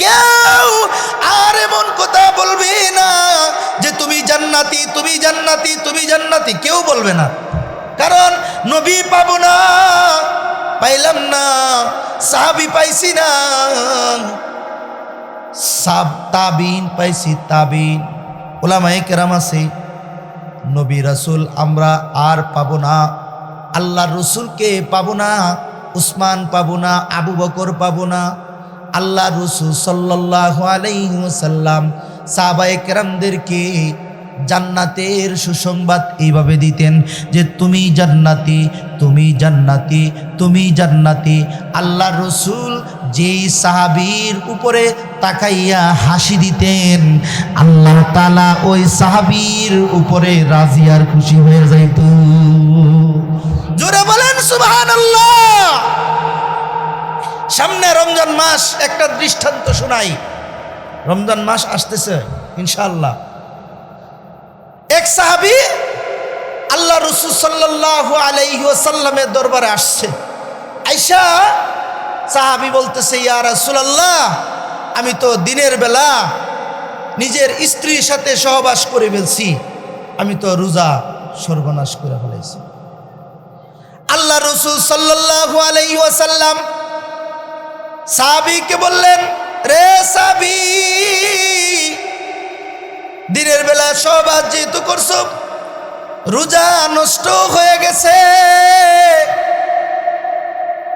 কেউ আর এমন কথা বলবে না যে তুমি জান্নাতি, তুমি জান্নাতি, তুমি জান্নাতি, কেউ বলবে না। কারণ নবী পাবো না, পাইলাম না, সাহাবী পাইছি না, তাবিন পাইছি, তাবিন উলামায়ে কেরাম আছে। নবী রাসূল আমরা আর পাবো না, আল্লাহর রসুলকে পাবো না, উসমান পাবো না, আবু বকর পাবো না। আল্লাহ রসুল সাল্লাল্লাহু আলাইহি ওয়াসাল্লাম সাহাবায়ে কেরামদেরকে জান্নাতের সুসংবাদ এইভাবে দিতেন যে তুমি জান্নাতি, তুমি জান্নাতি, তুমি জান্নাতি। আল্লাহ রসুল যেই সাহাবীর উপরে তাকাইয়া হাসি দিতেন, আল্লাহ তাআলা ওই সাহাবীর উপরে রাজি আর খুশি হয়ে যাইত। জোরে বলেন সুবহানাল্লাহ। সামনে রমজান মাস, একটা দৃষ্টান্ত শোনাই। রমজান মাস আসতেছে ইনশাআল্লাহ। এক সাহাবী আল্লাহ রাসূল সাল্লাল্লাহু আলাইহি ওয়াসাল্লামের দরবারে আসছে। আয়েশা সাহাবী বলতেছে, ইয়া রাসূলুল্লাহ, আমি তো দিনের বেলা নিজের স্ত্রীর সাথে সহবাস করে ফেলছি, আমি তো রোজা সর্বনাশ করে ফেলেছি। আল্লাহ রাসূল সাল্লাল্লাহু আলাইহি ওয়াসাল্লাম সাহাবীকে বললেন, রে সাহাবী, দিনের বেলা সহবাস যেহেতু করছো, রোজা নষ্ট হয়ে গেছে,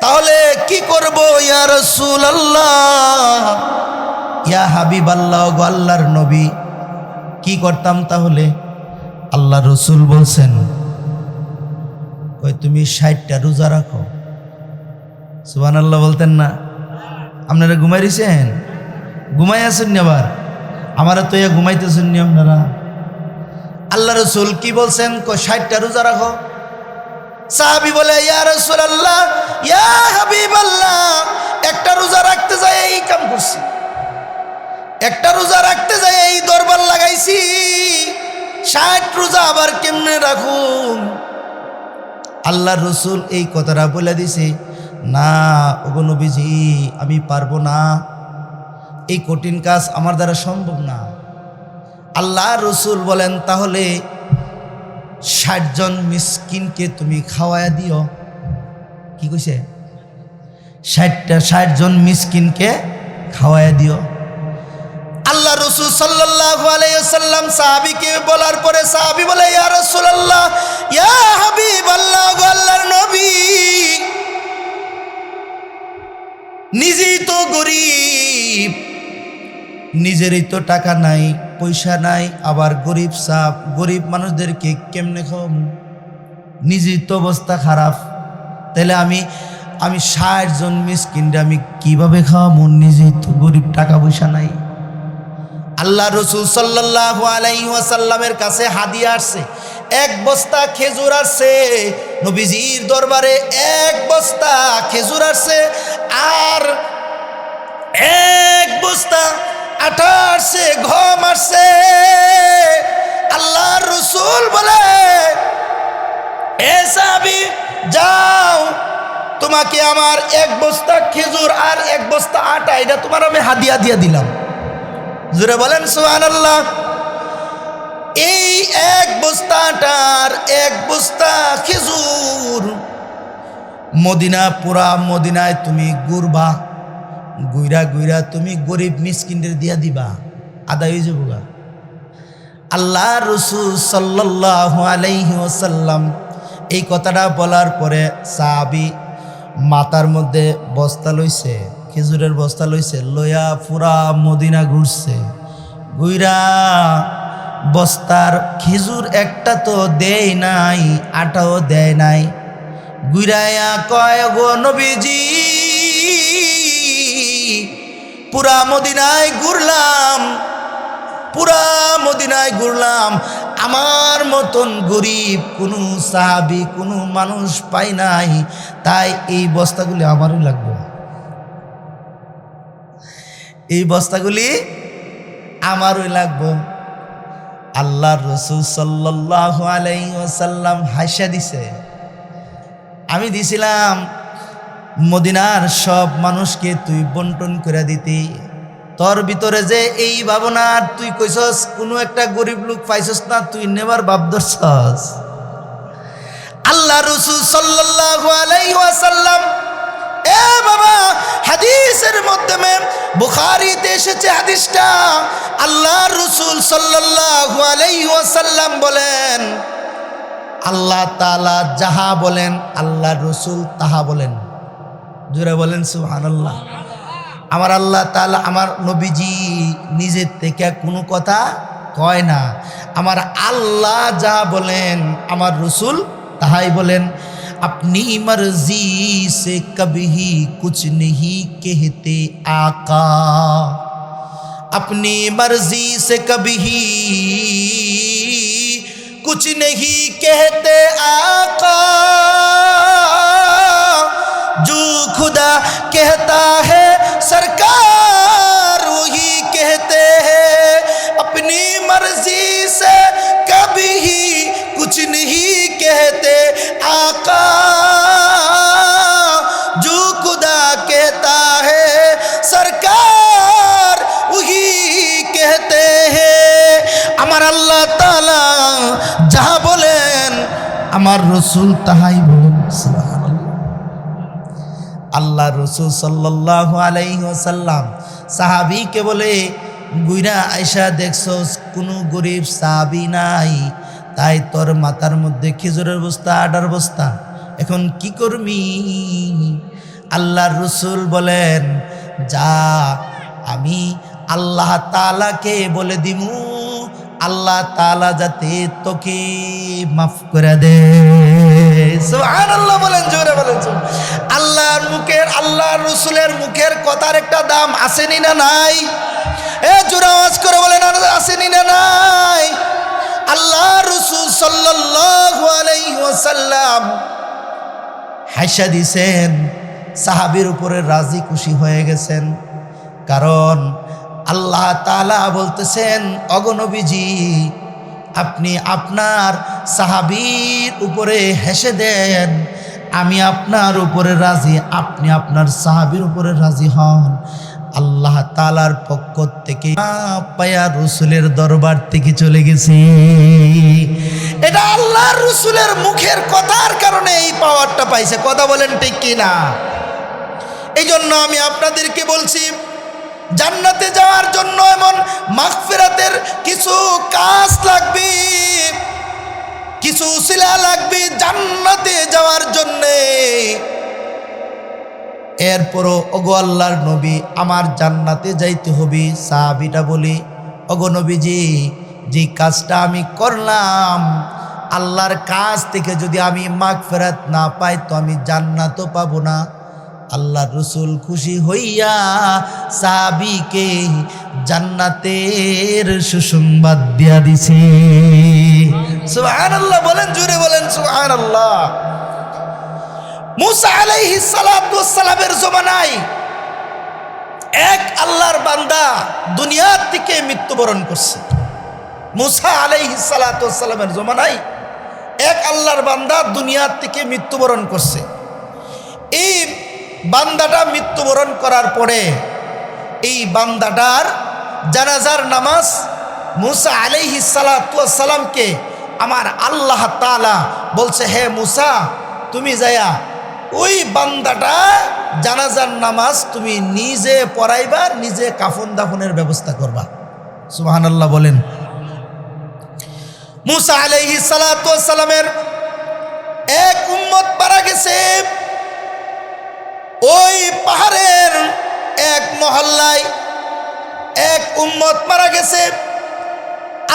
তাহলে কি করব ইয়া রাসূলুল্লাহ, ইয়া হাবিবাল্লাহ, গো আল্লাহর নবী, কি করতাম তাহলে? আল্লাহ রাসূল বলছেন, কই তুমি 60টা রোজা রাখো। সুবহানাল্লাহ বলতেন না? আপনারা ঘুমাই রয়েছেন? ঘুমাই আছেন আবার? আমারা তো ঘুমাইতেছেন নি আপনারা। আল্লাহ রাসূল কি বলছেন? কই 60টা রোজা রাখো। সাহাবী বলে, ইয়া রাসূলুল্লাহ, ইয়া হাবিবাল্লাহ, একটা রোজা রাখতে যায় এই কাম করছি, একটা রোজা রাখতে যায় এই দরবার লাগাইছি, 60 রোজা আবার কেমনে রাখুন? আল্লাহ রাসূল এই কথাটা বলে দিছে, না ওগো নবীজি, আমি পারবো না, এই কঠিন কাজ আমার দ্বারা সম্ভব না। আল্লাহ রাসূল বলেন, তাহলে 60 জন মিসকিনকে তুমি খাওয়ায়া দিও। কি কইছে? 60 জন মিসকিনকে খাওয়ায়া দিও। আল্লাহ রাসূল সাল্লাল্লাহু আলাইহি ওয়াসাল্লাম সাহাবীকে বলার পরে সাহাবী বলে, ইয়া রাসূলুল্লাহ, ইয়া হাবিবাল্লাহ, গো আল্লাহর নবী, নিজেই তো গরিব, নিজেরই তো টাকা নাই, পয়সা নাই, আবার গরিব সাপ, গরিব মানুষদেরকে কেমনে খাওয়াবো? নিজেই তো অবস্থা খারাপ, তাহলে আমি 60 জন মিসকিনরে আমি কিভাবে খাওয়াবো? নিজেই তো গরিব, টাকা পয়সা নাই। আল্লাহ রাসূল সাল্লাল্লাহু আলাইহি ওয়াসাল্লামের কাছে হাদিয়া আসছে, 1 বস্তা খেজুর আসছে, নবীজির দরবারে 1 বস্তা খেজুর আসছে, আর 1 বস্তা আটা আসছে, গম আসছে। আল্লাহর রাসূল বলে, এ সাহাবী, যাও, তোমাকে আমার 1 বস্তা খেজুর আর 1 বস্তা আটা, এটা তোমার আমি হাদিয়া দিয়ে দিলাম। জোরে বলেন সুবহানাল্লাহ। এই 1 বস্তা আটার 1 বস্তা খেজুর মদিনা, পুরা মদিনায় তুমি ঘুরবা, গুইরা গুইরা তুমি গরিব মিসকিনদের দিয়া দিবা, আদায় হয়ে যাবো। আল্লাহ রাসূল সাল্লাল্লাহু আলাইহি ওয়াসাল্লাম এই কথাটা বলার পরে সাহাবী মাথার মধ্যে বস্তা লইছে, খেজুরের বস্তা লইছে, লইয়া পুরা মদিনা ঘুরছে, ঘুইরা বস্তার খেজুর একটা তো দেয় নাই, আটাও দেয় নাই। ঘুরাইয়া কয়, গো নবীজি, পুরা মদিনায় ঘুরলাম, পুরা মদিনায় ঘুরলাম, আমার মতন গরিব কোনো সাহাবী, কোনো মানুষ পাই নাই, তাই এই বস্তাগুলি আমারই লাগবে, এই বস্তাগুলি আমারই লাগবে। আল্লাহর রাসূল সাল্লাল্লাহু আলাইহি ওয়াসাল্লাম হাসা দিছে, আমি দিছিলাম মদিনার সব মানুষকে তুই বন্টন করে দিতি, তোর ভিতরে যে এই ভাবনা, তুই কইছস কোনো একটা গরিব লোক পাইছস না, তুই নেবার ভাব ধরছস। আল্লাহ রাসূল সাল্লাল্লাহু আলাইহি ওয়াসাল্লাম, এ বাবা, হাদিসের মাধ্যমে বুখারীতে এসেছে হাদিসটা, আল্লাহ রাসূল সাল্লাল্লাহু আলাইহি ওয়াসাল্লাম বলেন, আল্লাহ তাআলা যাহা বলেন আল্লাহ রাসূল তাহা বলেন। জোরে বলেন সুবহানাল্লাহ। আমার আল্লাহ তাআলা, আমার নবীজি নিজের থেকে কোনো কথা কয় না, আমার আল্লাহ যা বলেন আমার রাসূল তাহাই বলেন। अपनी मर्जी से कभी कुछ नहीं कहते आका, अपनी मर्जी से कभी कुछ नहीं कहते आका, जो खुदा कहता है सरकार वही कहते मर्जी से कभी ही कुछ नहीं कहते आका जो खुदा कहता है सरकार वही कहते हैं আমার আল্লাহ তাআলা যাহা বলেন আমার রাসূল তাহাই বলেন সুবহানাল্লাহ আল্লাহ রাসূল সাল্লাল্লাহু আলাইহি ওয়াসাল্লাম সাহাবীকে বলে গুইরা আয়েশা দেখছো কোনো গরীব সাহাবী নাই তাই তোর মাথার মধ্যে খেজুরের বস্তা আটার বস্তা এখন কি করবি আল্লাহর রাসূল বলেন যা আমি আল্লাহ তাআলাকে বলে দিমু আল্লাহ তাআলা যাতে তোকে মাফ করে দে সুবহানাল্লাহ বলেন জোরে বলেন আল্লাহর মুখের আল্লাহর রাসূলের মুখের কথার একটা দাম আসেনি না নাই এ জোরে আওয়াজ করে বলেন আসেনি না নাই আল্লাহ রাসূল সাল্লাল্লাহু আলাইহি ওয়াসাল্লাম হাসা দিয়েছেন সাহাবীর উপরে রাজি খুশি হয়ে গেছেন কারণ আল্লাহ তাআলা বলতেছেন ওগো নবীজি আপনি আপনার সাহাবীর উপরে হেসে দেন আমি আপনার উপরে রাজি আপনি আপনার সাহাবীর উপরে রাজি হন আল্লাহ তাআলার পক্ষ থেকে পায়া রাসূলের দরবার থেকে চলে গেছি এটা আল্লাহর রাসূলের মুখের কথার কারণে এই পাওয়ারটা পাইছে কথা বলেন ঠিক কি না এই জন্য আমি আপনাদেরকে বলছি জান্নাতে যাওয়ার জন্য এমন মাগফিরাতের কিছু কাজ লাগবে কিছু উসিলা লাগবে জান্নাতে যাওয়ার জন্য এরপরও ওগো আল্লাহর নবী আমার জান্নাতে যাইতে হবে সাহাবীটা বলি ওগো নবীজি যে কাজটা আমি করলাম আল্লাহর কাছ থেকে যদি আমি মাগফিরাত না পাই তো আমি জান্নাতও পাবো না আল্লাহর রাসূল খুশি হইয়া সাহাবীকে জান্নাতের সুসংবাদ দিয়া দিছে সুবহানাল্লাহ বলেন জোরে বলেন সুবহানাল্লাহ মুসা আলাইহিস সালাতু ওয়াস সালামের জমানায় এক আল্লাহর বান্দা দুনিয়া থেকে মৃত্যুবরণ করছে মুসা আলাইহিস সালাতু ওয়াস সালামের জমানায় এক আল্লাহর বান্দা দুনিয়া থেকে মৃত্যুবরণ করছে এই বান্দাটা মৃত্যুবরণ করার পরে এই বান্দাটার জানাজার নামাজ মুসা আলাইহিস সালাতু ওয়াস সালামকে আমার আল্লাহ তাআলা বলছে হে মুসা তুমি যায়া ওই বান্দাটা জানাজার নামাজ তুমি নিজে পড়াইবা নিজে কাফন দাফনের ব্যবস্থা করবা সুবহানাল্লাহ বলেন মুসা আলাইহিস সালাতু ওয়াস সালামের এক উম্মত মারা গেছে ওই পাহাড়ের এক মহল্লায় এক উম্মত মারা গেছে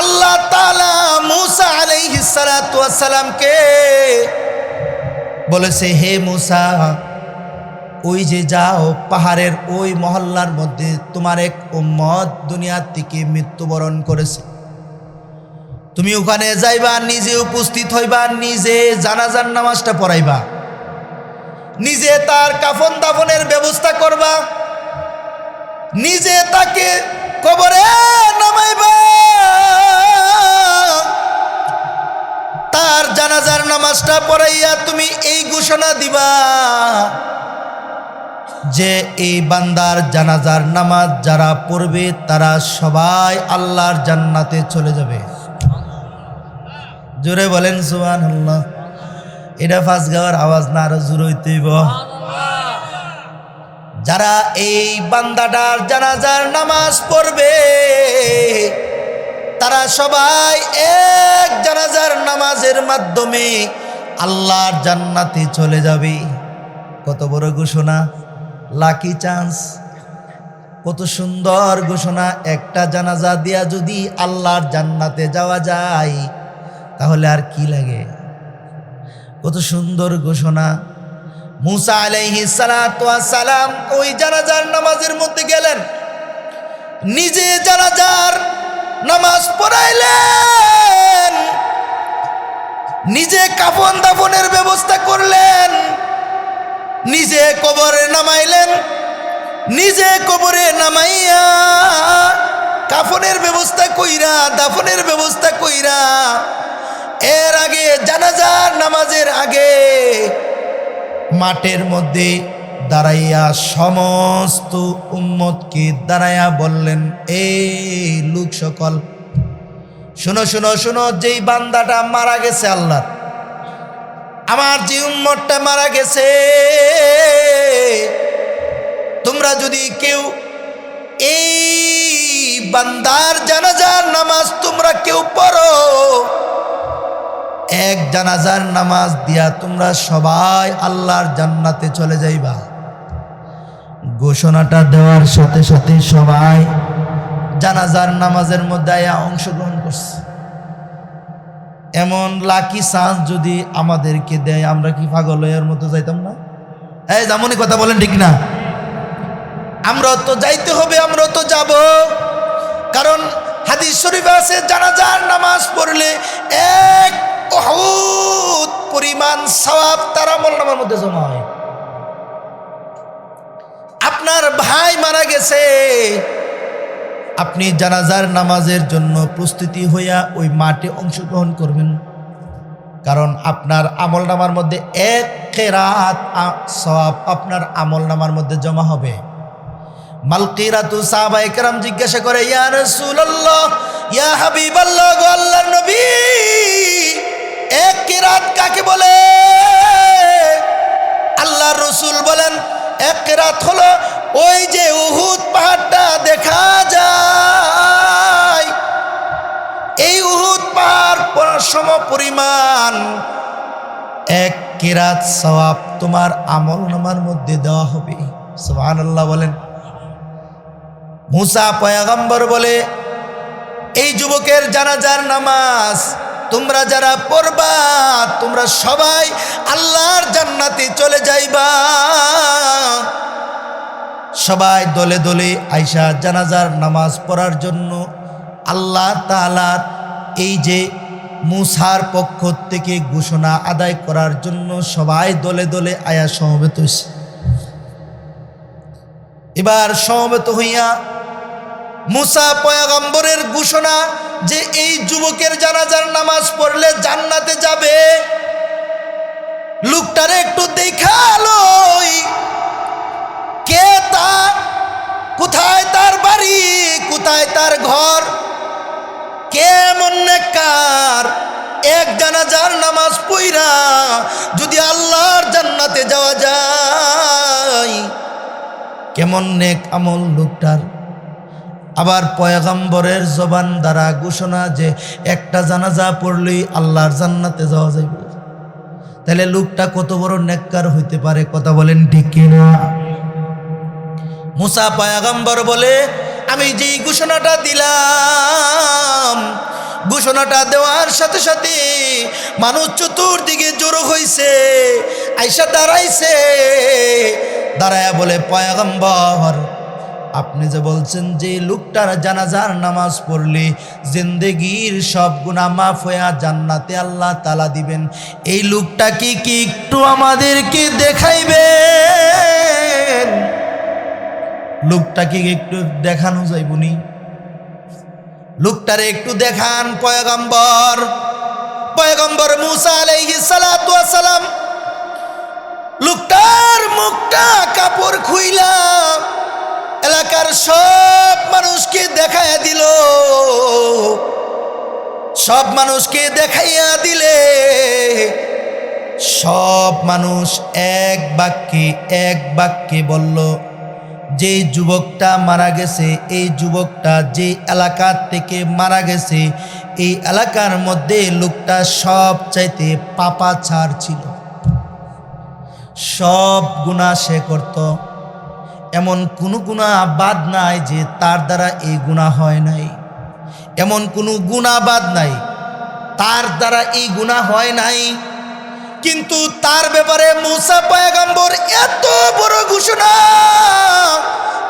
আল্লাহ তাআলা মুসা আলাইহিস সালাতু ওয়াস সালামকে বলেছে হে মুসা ওই যে যাও পাহাড়ের ওই মহল্লার মধ্যে তোমার এক উম্মত দুনিয়া থেকে মৃত্যুবরণ করেছে তুমি ওখানে যাইবা নিজে উপস্থিত হইবা নিজে জানাজার নামাজটা পড়াইবা নিজে তার কাফন দাফনের ব্যবস্থা করবা নিজে তাকে কবরে নামাইবা তার জানাজার নামাজটা পড়াইয়া তুমি এই ঘোষণা দিবা যে এই বান্দার জানাজার নামাজ যারা পড়বে তারা সবাই আল্লাহর জান্নাতে চলে যাবে জোরে বলেন সুবহানাল্লাহ এটা ফাঁস গাওয়ার আওয়াজ না আরো জোরে হইতেইব যারা এই বান্দাটার জানাজার নামাজ পড়বে তারা সবাই এক জানাজার নামাজের মাধ্যমে আল্লাহর জান্নাতে চলে যাবে কত বড় ঘোষণা লাকি চান্স কত সুন্দর ঘোষণা একটা জানাজা দিয়া যদি আল্লাহর জান্নাতে যাওয়া যায় তাহলে আর কি লাগে কত সুন্দর ঘোষণা মুসা আলাইহিস সালাতু ওয়াস সালাম ওই জানাজার নামাজের মধ্যে গেলেন নিজে জানাজার নামাজ পড়াইলেন নিজে কাফন দাফনের ব্যবস্থা করলেন নিজে কবরে নামাইলেন নিজে কবরে নামাইয়া কাফনের ব্যবস্থা কইরা, দাফনের ব্যবস্থা কইরা, এর আগে জানাজার নামাজের আগে মাঠের মধ্যে দাঁড়াইয়া সমস্ত উম্মতকে দাঁড়াইয়া বললেন, এই লোক সকল শোনো শোনো শোনো, যেই বান্দাটা মারা গেছে আল্লাহর, আমার যে উম্মতটা মারা গেছে, তোমরা যদি কেউ এই বান্দার জানাজার নামাজ তোমরা কেউ পড়ো, এক জানাজার নামাজ দিয়া তোমরা সবাই আল্লাহর জান্নাতে চলে যাইবা। ঘোষণাটা দেওয়ার সাথে সাথে সবাই জানাজার নামাজের মধ্যে অংশগ্রহণ করছে। এমন লাকি চান্স যদি আমাদেরকে দেয়, আমরা কি পাগল হইয়ার মতো যাইতাম না? এই যেমনই কথা বলেন, ঠিক না? আমরা তো যাইতে হবে, আমরা তো যাব। কারণ হাদিস শরীফে আছে জানাজার নামাজ পড়লে এক উহুদ পরিমাণ সওয়াব তার আমলনামার মধ্যে জমা হয়। আপনার ভাই মারা গেছে, আপনি জানাজার নামাজের জন্য প্রস্তুতি হইয়া ওই মাঠে অংশগ্রহণ করবেন, কারণ আপনার আমলনামার মধ্যে এক কেরাত সওয়াব আপনার আমলনামার মধ্যে জমা হবে। মালকিরাতু সাহাবায়ে কেরাম জিজ্ঞাসা করে, ইয়া রাসূলুল্লাহ, ইয়া হাবিবাল্লাহ, গো আল্লাহর নবী, এক কেরাত কাকে বলে? আল্লাহর রাসূল বলেন, এক কেরাত হলো ওই যে উহুদ পাহাড়টা দেখা যায়, এই উহুদ পাহাড় সম পরিমাণ এক কেরাত সওয়াব তোমার আমলনামার মধ্যে দেওয়া হবে। সুবহানাল্লাহ বলেন। মুসা পয়গম্বর বলে, এই যুবকের জানাজার নামাজ তোমরা যারা পড়বা, তোমরা সবাই আল্লাহর জান্নাতে চলে যাইবা। সবাই দলে দলে আইসা জানাজার নামাজ পড়ার জন্য আল্লাহ তাআলার এই যে মুসার পক্ষ থেকে ঘোষণা আদায় করার জন্য সবাই দলে দলে আয়া সমবেত হইছে। এবার সমবেত হইয়া মুসা পয়গম্বরের ঘোষণা যে এই যুবকের জানাজার নামাজ পড়লে জান্নাতে যাবে, লোকটারে একটু দেখা লই, কে তা, কোথায় তার বাড়ি, কোথায় তার ঘর, কেমন নেককার, এক জানাজার নামাজ পড়া যদি আল্লাহর জান্নাতে যাওয়া যায়, কেমন নেক আমল লোকটার। আবার পয়গম্বরের জবান দ্বারা ঘোষণা যে একটা জানাজা পড়লেই আল্লাহর জান্নাতে যাওয়া যাবে, তাহলে লোকটা কত বড় নেককার হইতে পারে? কথা বলেন ঠিক কিনা? মুসা পয়গম্বর বলে, আমি যেই ঘোষণাটা দিলাম, ঘোষণাটা দেওয়ার সাথে সাথে মানুষ চতুর্দিকে জড়ো হইছে, আইসা দাঁড়াইছে, দাঁড়ায়া বলে, পয়গম্বর আপনি যে বলছেন যে লোকটার জানাজার নামাজ পড়লে জিন্দেগির সব গুনাহ মাফ হইয়া জান্নাতে আল্লাহ তাআলা দিবেন, এই লোকটা কি একটু আমাদেরকে দেখাইবেন? লোকটাকে একটু দেখানো যাইবনি? লোকটারে একটু দেখান পয়গম্বর। পয়গম্বর মুসা আলাইহিস সালাতু ওয়াস সালাম লোকটার মুখটা কাপড় খুইলা এলাকার সব মানুষকে দেখাইয়া দিল। সব মানুষকে দেখাইয়া দিলে সব মানুষ এক বাক্যে বলল, যে যুবকটা মারা গেছে, এই যুবকটা যে এলাকা থেকে মারা গেছে, এই এলাকার মধ্যে লোকটা সব চাইতে পাপাচার ছিল, সব গুনাহ সে করত, এমন কোনো গুনাহ বাদ নাই যে তার দ্বারা এই গুনাহ হয় নাই, এমন কোনো গুনাহ বাদ নাই তার দ্বারা এই গুনাহ হয় নাই। কিন্তু তার ব্যাপারে মুসা পয়গম্বর এত বড় ঘোষণা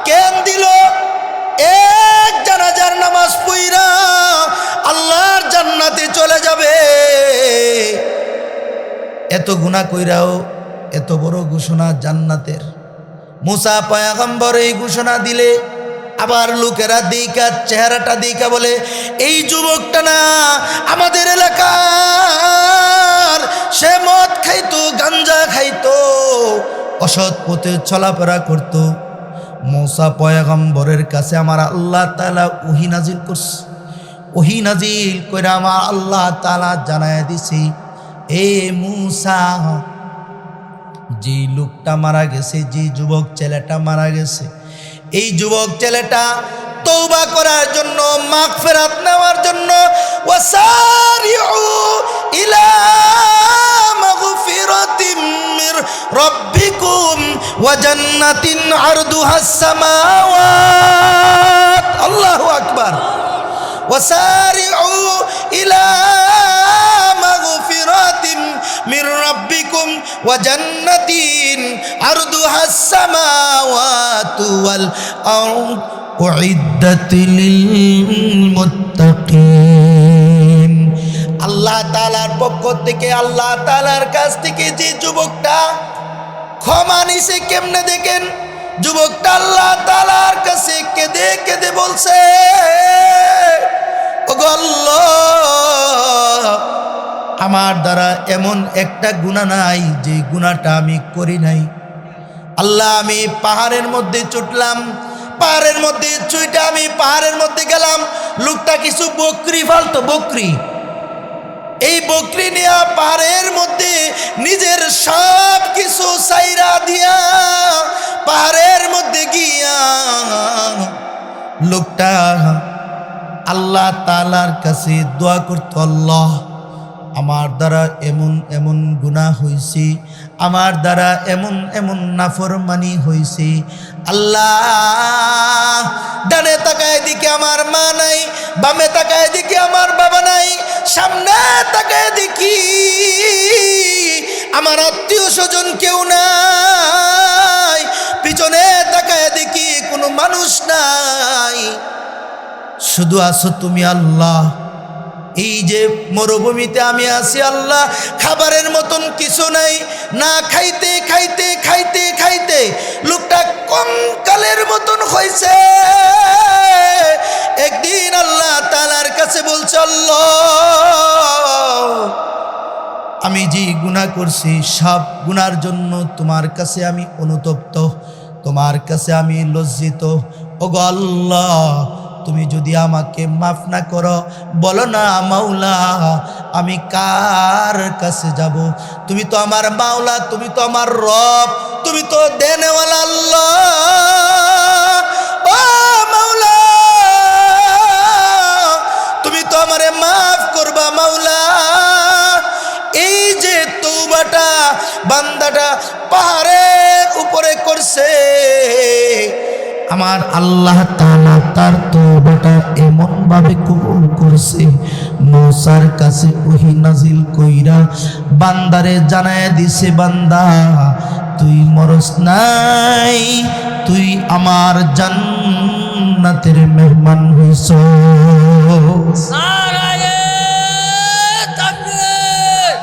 কেন দিল? এক জানাজার নামাজ পড়া আল্লাহর জান্নাতে চলে যাবে, এত গুনাহ কইরাও এত বড় ঘোষণা জান্নাতের। মুসা পয়গম্বর এই ঘোষণা দিলে আবার লোকেরা দেখা চেহারাটা দেখা বলে এই যুবকটা না আমাদের এলাকার, সে মদ খাইতো, গাঞ্জা খাইতো, অসৎ পথে চলাফেরা করতো। মূসা পয়গম্বরের কাছে আমার আল্লাহ তাআলা ওহী নাজিল করছে। ওহী নাজিল কইরা আমার আল্লাহ তাআলা জানায় দিছে, এ মূসা, যে লোকটা মারা গেছে, যে যুবক ছেলেটা মারা গেছে, এই যুবক ছেলেটা তওবা করার জন্য, মাগফিরাত নেওয়ার জন্য, ওয়াসারিউ ইলা মাগফিরাতিম মির রাব্বিকুম ওয়া জান্নাতিন আরদুহাস সামাওয়াত, আল্লাহু আকবার, ওয়াসারিউ ইলা মাগফিরাতিম মির রাব্বিকুম ওয়া জান্নাতিন আরদুহাস সামাওয়াতু ওয়াল আরদ উইদ্দাত লিল মুত্তাকিন। আল্লাহ তাআলার পক্ষ থেকে, আল্লাহ তাআলার কাছ থেকে যে যুবকটা ক্ষমা নিছে, কেমনে দেখেন, যুবকটা আল্লাহ তাআলার কাছে কেঁদে কেঁদে বলছে, ওগো আল্লাহ, আমার দ্বারা এমন একটা গুনাহ নাই যে গুনাহটা আমি করি নাই। আল্লাহ, আমি পাহাড়ের মধ্যে চুটলাম, পাহাড়ের মধ্যে চুইটা আমি পাহাড়ের মধ্যে গেলাম, লোকটা কিছু বকরি ফালতো, বকরি, এই বকরি নিয়ে পাহাড়ের মধ্যে নিজের সব কিছু সাইরা দিয়া পাহাড়ের মধ্যে গিয়া লোকটা আল্লাহ তাআলার কাছে দোয়া করতো, আল্লাহ, আমার দ্বারা এমন এমন গুনাহ হয়েছে, আমার দ্বারা এমন এমন নাফরমানি হয়েছে। আল্লাহ, ডানে তাকায় দিকে আমার মা নাই, বামে তাকায় দিকে আমার বাবা নাই, সামনে তাকায় দেখি আমার আত্মীয় স্বজন কেউ নাই, পিছনে তাকায় দেখি কোনো মানুষ নাই, শুধু আছো তুমি আল্লাহ। এই যে মরুভূমিতে আমি আছি আল্লাহ, খাবারের মতন কিছু নাই, না খাইতে খাইতে খাইতে খাইতে লোকটা কঙ্কালের মতন হয়েছে। একদিন আল্লাহ তাআলার কাছে বলছে, আল্লাহ, আমি যে গুনাহ করছি সব গুনার জন্য তোমার কাছে আমি অনুতপ্ত, তোমার কাছে আমি লজ্জিত। ওগো আল্লাহ, তুমি যদি আমাকে মাফ না করো, বলো না মাওলা, আমি কার কাছে যাব? তুমি তো আমার মাওলা, তুমি তো আমার রব, তুমি তো দেনেওয়ালা আল্লাহ। ও মাওলা, তুমি তো আমারে মাফ করবা মাওলা। এই যে তওবাটা বান্দাটা পাহাড়ের উপরে করছে, আমার আল্লাহ তাআলা তার তওবাটা এমন ভাবে কবুল করছে, মূসার কাছে ওহী নাজিল কইরা বান্দারে জানায় দিছে, বান্দা, তুই মরস নাই, তুই আমার জান্নাতের মেহমান হইছস। নারায়ে তাকবীর,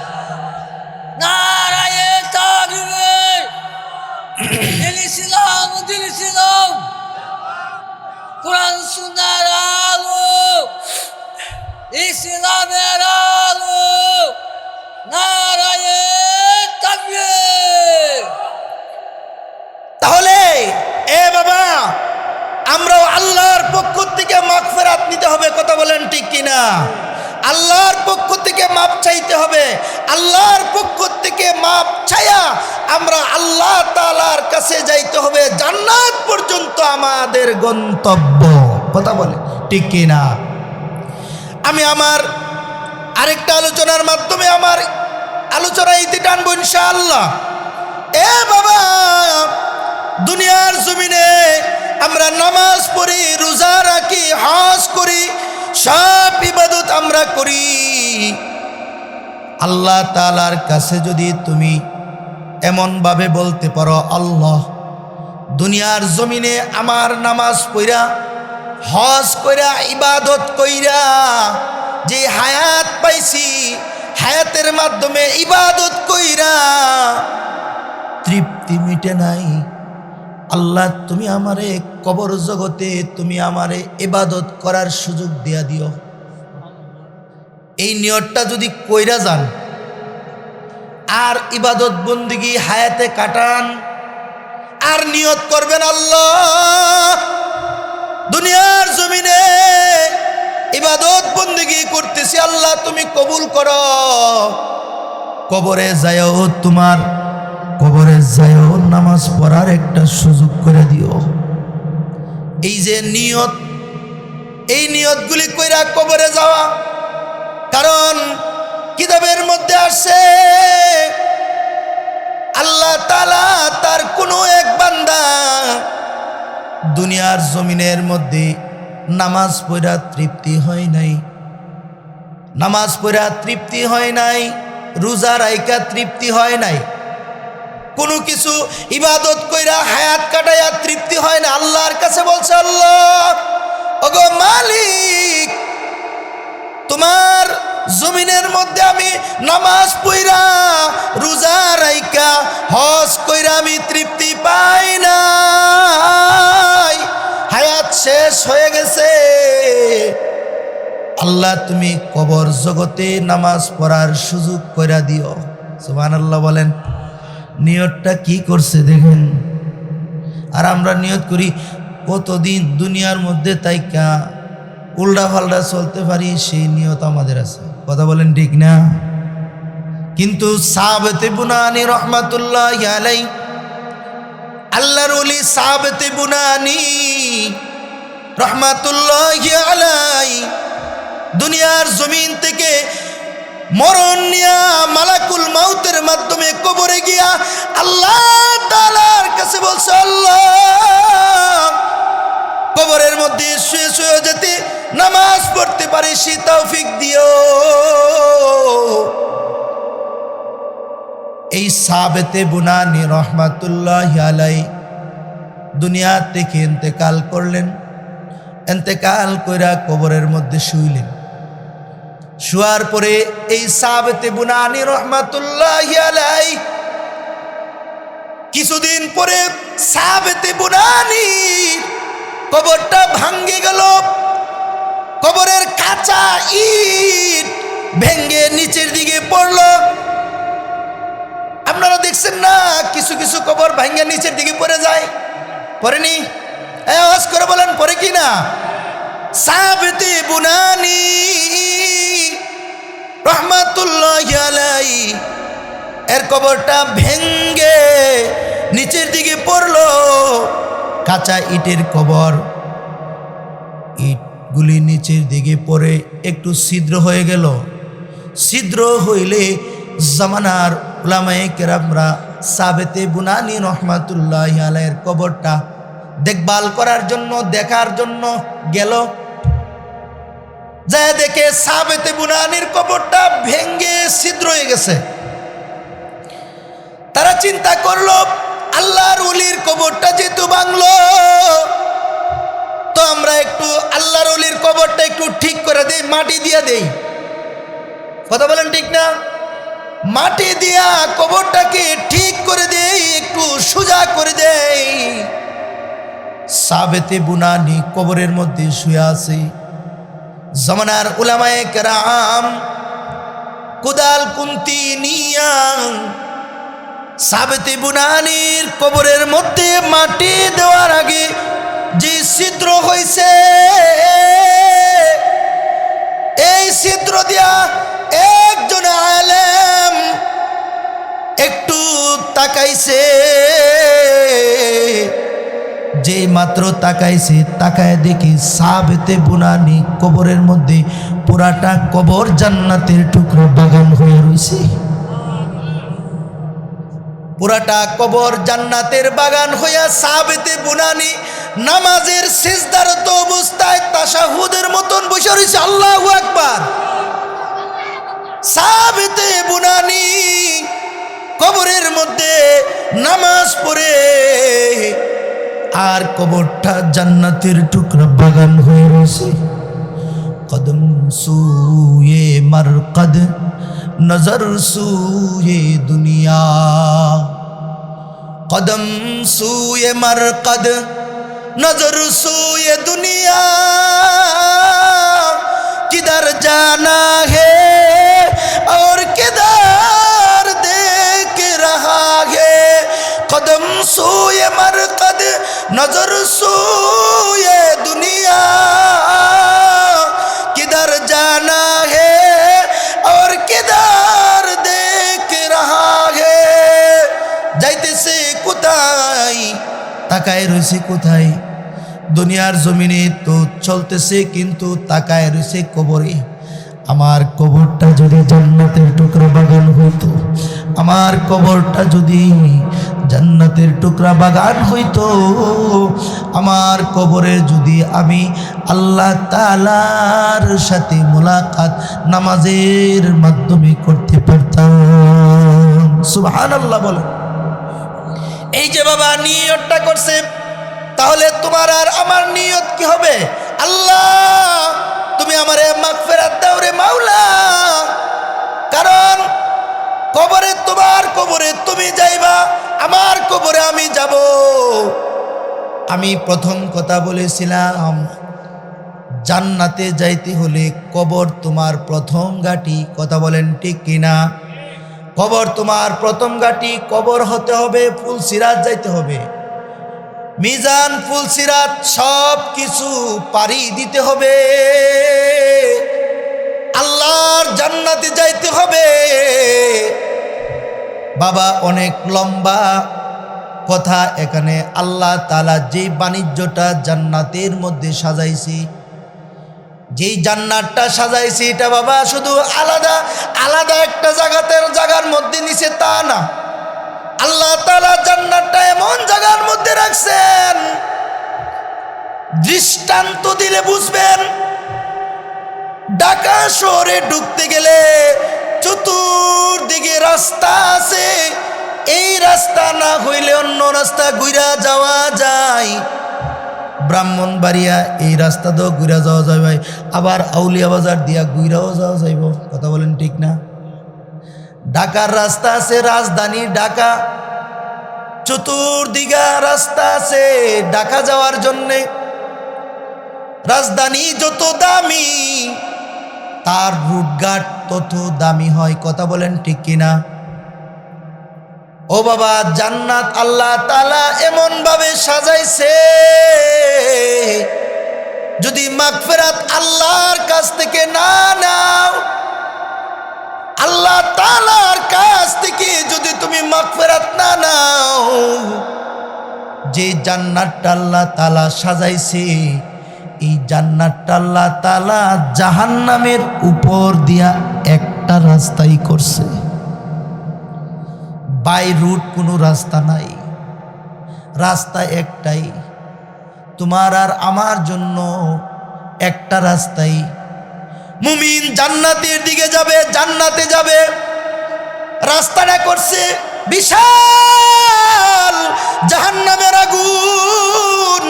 নারায়ে তাকবীর। দিল ইসলাম, দিল ইসলাম, কোরআন সুন্নাহর আলো, ইসলামের আলো, নারায়ে তাকবীর। তাহলে এ বাবা, আমরাও আল্লাহর পক্ষ থেকে মাগফিরাত নিতে হবে, কথা বলেন ঠিক কিনা? আল্লাহর পক্ষ থেকে মাপ চাইতে হবে, আল্লাহর পক্ষ থেকে মাপ চাইয়া আমরা আল্লাহ তাআলার কাছে যাইতে হবে, জান্নাত পর্যন্ত আমাদের গন্তব্য, কথা বলে ঠিক কিনা? আমি আমার আরেকটা আলোচনার মাধ্যমে আমার আলোচনা ইতি টানবো ইনশাআল্লাহ। এ বাবা, দুনিয়ার জমিনে আমরা নামাজ পড়ি, রোজা রাখি, হজ করি, সব ইবাদত আমরা করি। আল্লাহ তাআলার কাছে যদি তুমি এমনভাবে বলতে পারো, আল্লাহ, দুনিয়ার জমিনে আমার নামাজ পড়া, হজ কইরা, ইবাদত কইরা যে হায়াত পাইছি, হায়াতের মাধ্যমে ইবাদত কইরা তৃপ্তি মিটে নাই, আল্লাহ তুমি আমারে কবর জগতে তুমি আমারে ইবাদত করার সুযোগ দিয়া দিও। এই নিয়তটা যদি কইরা যান আর ইবাদত বন্দিগি হায়াতে কাটান আর নিয়ত করবেন আল্লাহ দুনিয়ার জমিনে ইবাদত বন্দিগি করতেছি, আল্লাহ তুমি কবুল করো। কবরে যায়ও তোমার কবরে যায়ও নামাজ পড়ার একটা সুযোগ করে দিও। এই যে নিয়ত, এই নিয়তগুলি কইরা কবরে যাওয়া, কারণ কিতাবের মধ্যে আসছে আল্লাহ তাআলা তার কোনো এক বান্দা দুনিয়ার জমিনের মধ্যে নামাজ পড়া তৃপ্তি হয় নাই, নামাজ পড়া তৃপ্তি হয় নাই, রোজা রাইকা তৃপ্তি হয় নাই, কোনো কিছু ইবাদত কইরা হায়াত কাটায়া তৃপ্তি হয় না। আল্লাহর কাছে বলছে, আল্লাহ ওগো মালিক, তোমার জমিনের মধ্যে আমি নামাজ পড়া রোজা রাইকা হজ কইরা আমি তৃপ্তি পাই নাই, হায়াত শেষ হয়ে গেছে। আল্লাহ তুমি কবর জগতে নামাজ পড়ার সুযোগ কইরা দিও। সুবহানাল্লাহ বলেন। নিয়তটা কি করছে দেখেন। আর আমরা নিয়ত করি কতদিন দুনিয়ার মধ্যে তাইকা উল্টা পাল্টা চলতে পারি, সেই নিয়ত আমাদের আছে। কথা বলেন ঠিক না? কিন্তু সাহাবতে বুনানি রহমাতুল্লাহি আলাইহি, আল্লাহর ওলি সাহাবতে বুনানি রহমাতুল্লাহি আলাইহি দুনিয়ার জমিন থেকে মরণ নিয়া মালাকুল মাউতের মাধ্যমে কবরে গিয়া আল্লাহ তাআলার কাছে বলছে, আল্লাহ কবরের মধ্যে শুয়ে শুয়ে যেতে নামাজ পড়তে পারি সেই তৌফিক দিও। এই সাহাবতে বুনানি রহমাতুল্লাহি আলাইহি দুনিয়া থেকে ইন্তেকাল করলেন। ইন্তেকাল কইরা কবরের মধ্যে শুইলেন। শোয়ার পরে এই সাহাবতে বুনানি রহমাতুল্লাহি আলাইহি কিছুদিন পরে সাহাবতে বুনানি কবরটা ভাঙ্গে গেল। কবরের কাঁচা ইট ভেঙ্গে নিচের দিকে পড়ল। আপনারা দেখছেন না, কিছু কিছু কবর ভাঙ্গে নিচের দিকে পড়ে যায়, পড়েনি? আওয়াজ করে বলেন পড়ে কি না? সাহাবতে বুনানি রহমাতুল্লাহি আলাইহি এর কবরটা ভেঙ্গে নিচের দিকে পড়লো। কাঁচা ইটের কবর, ইটগুলি নিচের দিকে পড়ে একটু ছিদ্র হয়ে গেল। ছিদ্র হইলে জামানার উলামায়ে কেরামরা সাহাবতে বুনানি রহমাতুল্লাহি আলাইহির কবরটা দেখভাল করার জন্য, দেখার জন্য গেল। যা দেখে সাহাবতে বুনানির কবরটা ভেঙ্গে ছিদ্র হয়ে গেছে। তারা চিন্তা করলো, আল্লাহর ওলির কবরটা যেহেতু ভাঙলো, তো আমরা একটু আল্লাহর ওলির কবরটা একটু ঠিক করে দেই, মাটি দিয়া দেই। কথা বলেন ঠিক না? মাটি দিয়া কবরটাকে ঠিক করে দেই, একটু সোজা করে দেই। সাহাবতে বুনানি কবরের মধ্যে শুয়ে আছে। জামানার উলামায়ে কেরাম কোদাল কুন্তি নিয়া সাহাবতে বুনানির কবরের মধ্যে মাটি দেওয়ার আগে যে ছিদ্র হয়েছে, এই ছিদ্র দিয়া একজন আলেম একটু তাকাইছে। যে মাত্র তাকাইছে, তাকায় দেখি সাহাবতে বুনানি কবরের মধ্যে পুরাটা কবর জান্নাতের টুকরো বাগান হয়ে রয়েছে। পুরাটা কবর জান্নাতের বাগান হইয়া সাহাবতে বুনানি নামাজের সিজদারত অবস্থায় তাশাহুদের মতন বসে রয়েছে। আল্লাহু আকবার। সাহাবতে বুনানি কবরের মধ্যে নামাজ পড়ে আর কবরটা জান্নাতের টুকরা বাগান হয়ে রয়েছে। কদম সুয়ে মারকদ নজর সুয়ে দুনিয়া, कदम सूए मरकद नजर सूए दुनिया किधर जाना है और किधर देख रहा है कदम सूए मरकद नजर सूए दुनिया किधर जाना है और किधर देख रहा है যাইতেছে কোথায় তাকায় রইছে কোথায় দুনিয়ার জমিনে তো চলতেছে কিন্তু তাকায় রইছে কবরে আমার কবরটা যদি জান্নাতের টুকরা বাগান হইতো আমার কবরটা যদি জান্নাতের টুকরা বাগান হইতো আমার কবরে যদি আমি আল্লাহ তাআলার সাথে মোলাকাত নামাজের মাধ্যমে করতে পারতাম সুবহানাল্লাহ বলেন এই যে বাবা নিয়তটা করছে তাহলে তোমার আর আমার নিয়ত কি হবে আল্লাহ তুমি আমারে মাগফিরাত দাও রে মাওলা কারণ কবরে তোমার কবরে তুমি যাইবা আমার কবরে আমি যাব আমি প্রথম কথা বলেছিলাম জান্নাতে যাইতে হলে কবর তোমার প্রথম ঘাঁটি কথা বলেন ঠিক কিনা কবর তোমার প্রথম ঘাঁটি কবর হতে হবে ফুলসিরাত যাইতে হবে মিজান ফুলসিরাত সব কিছু পারি দিতে হবে আল্লাহর জান্নাতে যাইতে হবে বাবা অনেক লম্বা কথা এখানে আল্লাহ তাআলা যে বাণিজ্যটা জান্নাতের মধ্যে সাজাইছে যেই জান্নাতটা সাজাইছে এটা বাবা শুধু আলাদা আলাদা একটা জায়গার মধ্যে নিচে তা না আল্লাহ তাআলা জান্নাতটা এমন জায়গার মধ্যে রাখছেন দৃষ্টান্ত দিলে বুঝবেন ঢাকা শহরে ঢুকতে গেলে চতুর্দিকে রাস্তা আছে এই রাস্তা না হইলে অন্য রাস্তা ঘুরা যাওয়া যায় ব্রাহ্মণবাড়িয়া এই রাস্তা তো ঘুরা যাওয়া যায় ভাই আবার আউলিয়া বাজার দিয়া ঘুরাও যাওয়া যাইব কথা বলেন ঠিক না ঢাকার রাস্তা আছে রাজধানী ঢাকা চতুর্দিকে রাস্তা আছে ঢাকা যাওয়ার জন্যে রাজধানী যত দামি তার রুটঘাট তত দামি হয় কথা বলেন ঠিক কিনা ও বাবা জান্নাত আল্লাহ তাআলা এমন ভাবে সাজাইছে যদি মাগফিরাত আল্লাহর কাছ থেকে না নাও আল্লাহ তাআলার কাছ থেকে যদি তুমি মাগফিরাত না নাও যে জান্নাতটা আল্লাহ তাআলা সাজাইছে এই জান্নাতটা আল্লাহ তাআলা জাহান্নামের উপর দিয়া একটা রাস্তাই করছে বাই রুট কোনো রাস্তা নাই রাস্তা একটাই তোমার আর আমার জন্য একটা রাস্তাই মুমিন জান্নাতের দিকে যাবে জান্নাতে যাবে রাস্তাটা করছে বিশাল জাহান্নামের আগুন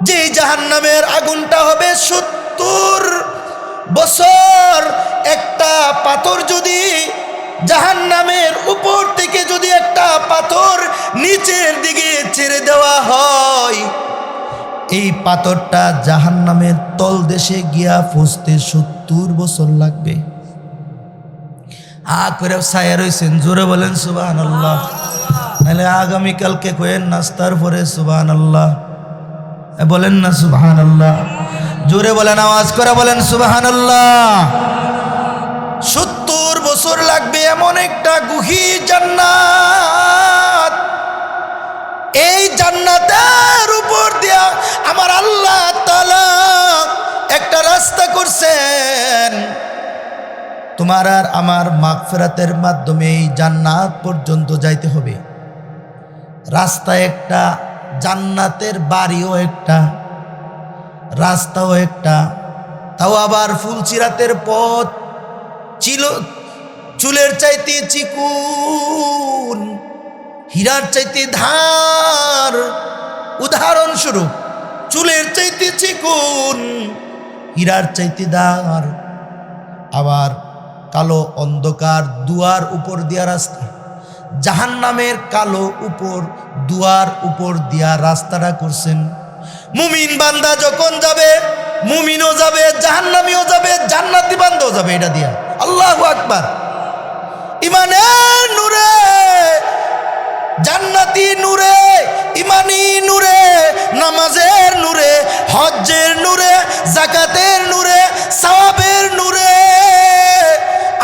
যে জাহান্নামের আগুনটা হবে 70 বছর একটা পাথর যদি জাহান্নামের উপর থেকে যদি একটা পাথর নিচের দিকে ছেড়ে দেওয়া হয় এই পাথরটা জাহান্নামের তল দেশে গিয়া পৌঁছতে 70 বছর লাগবে করে ছায়া রয়েছেন জোরে বলেন সুবহানাল্লাহ নাহলে আগামীকালকে কয়েন নাস্তার পরে সুবহানাল্লাহ বলেন না সুবহানাল্লাহ জোরে বলেন আওয়াজ করে বলেন সুবহানাল্লাহ 70 বছর লাগবে এমন একটা গুহি জান্নাত এই জান্নাতের উপর দিয়া আমার আল্লাহ তাআলা একটা রাস্তা করছেন তোমার আর আমার মাগফিরাতের মাধ্যমে এই জান্নাত পর্যন্ত যাইতে হবে রাস্তা একটা জান্নাতের বাড়িও একটা রাস্তাও একটা তাও আবার ফুলসিরাতের পথ চুলের চাইতে চিকুন হীরার চাইতে ধার উদাহরণস্বরূপ চুলের চাইতে চিকুন হীরার চাইতে ধার আবার কালো অন্ধকার দুয়ার উপর দিয়া রাস্তা জাহান্নামের কালো উপর দুয়ার উপর দিয়া রাস্তাটা করছেন। মুমিন বান্দা যখন যাবে, মুমিনও যাবে, জাহান্নামীও যাবে, জান্নাতি বান্দাও যাবে এটা দিয়া। আল্লাহু আকবার। ইমানের নূরে, জান্নাতি নূরে, ইমানি নূরে, নামাজের নূরে, হজ্জের নূরে, যাকাতের নূরে, সওয়াবের নূরে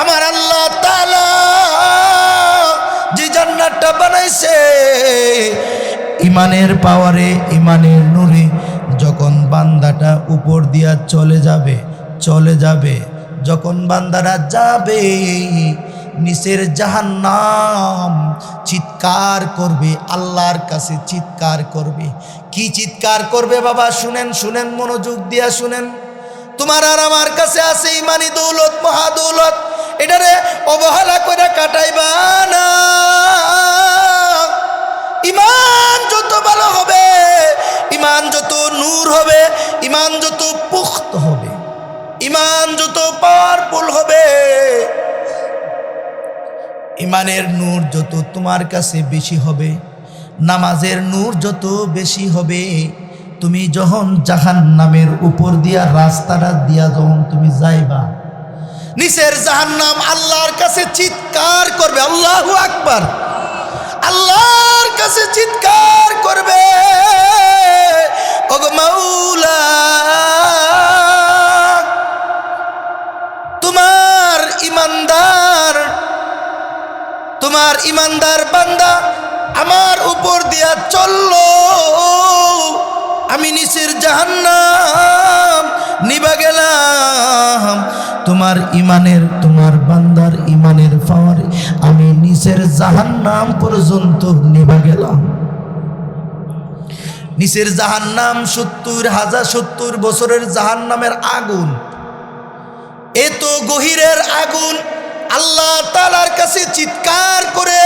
আমার আল্লাহ তাআলা যে জান্নাতটা বানাইছে, ইমানের পাওয়ারে, ইমানের নূরে যখন বান্দাটা উপর দিয়া চলে যাবে, যখন বান্দারা যাবে নিচের জাহান্নাম চিৎকার করবে, আল্লাহর কাছে চিৎকার করবে। কি চিৎকার করবে বাবা? শুনেন, মনোযোগ দিয়া শুনেন। তোমার আর আমার কাছে আছে ইমানি দৌলত, মহাদৌলত, এটারে অবহেলা করে কাটাইবা না। ইমান যত ভালো হবে, ইমান যত নূর হবে, ইমান যত পুখ্ত হবে, ইমান যত পাওয়ারফুল হবে, ইমানের নূর যত তোমার কাছে বেশি হবে, নামাজের নূর যত বেশি হবে, তুমি যখন জাহান্নামের উপর দিয়া রাস্তাটা দিয়া যখন তুমি যাইবা, নিচের জাহান্নাম আল্লাহর কাছে চিৎকার করবে। আল্লাহু আকবার। আল্লাহর কাছে চিৎকার করবে, ওগো মাওলা, তোমার ইমানদার বান্দা আমার উপর দিয়া চললো, আমি নিচের জাহান্নাম নিবা গেলাম। তোমার বান্দার ইমানের পাওয়ারে আমি নিচের জাহান্নাম পর্যন্ত নিবা গেলাম। নিচের জাহান্নাম 70,000 বছরের জাহান্নামের আগুন, এত গভীরের আগুন। আল্লাহ তাআলার কাছে চিৎকার করে,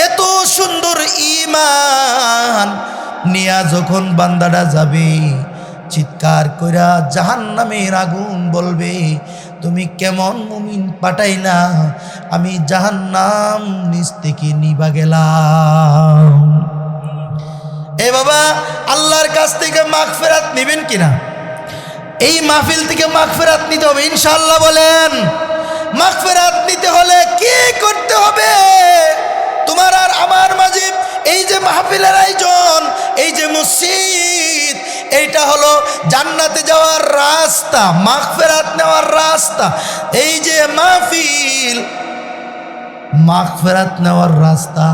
এত সুন্দর ঈমান নিয়া যখন বান্দাটা যাবে, চিৎকার কইরা জাহান্নামের আগুন বলবে, তুমি কেমন মুমিন পাঠাইলা, আমি জাহান্নাম নিচ থেকে নিবা গেলাম। এ বাবা, আল্লাহর কাছ থেকে মাগফিরাত নেবেন কিনা? এই মাহফিল থেকে মাগফিরাত নিতে হবে ইনশাআল্লাহ। বলেন, মাগফিরাত নিতে হলে কি করতে হবে? তোমার আর আমার মাঝে এই যে মাহফিলের আয়োজন, এই যে মসজিদ, এইটা হলো জান্নাতে যাওয়ার রাস্তা, মাগফিরাত নেওয়ার রাস্তা। এই যে মাহফিল, মাগফিরাত নেওয়ার রাস্তা,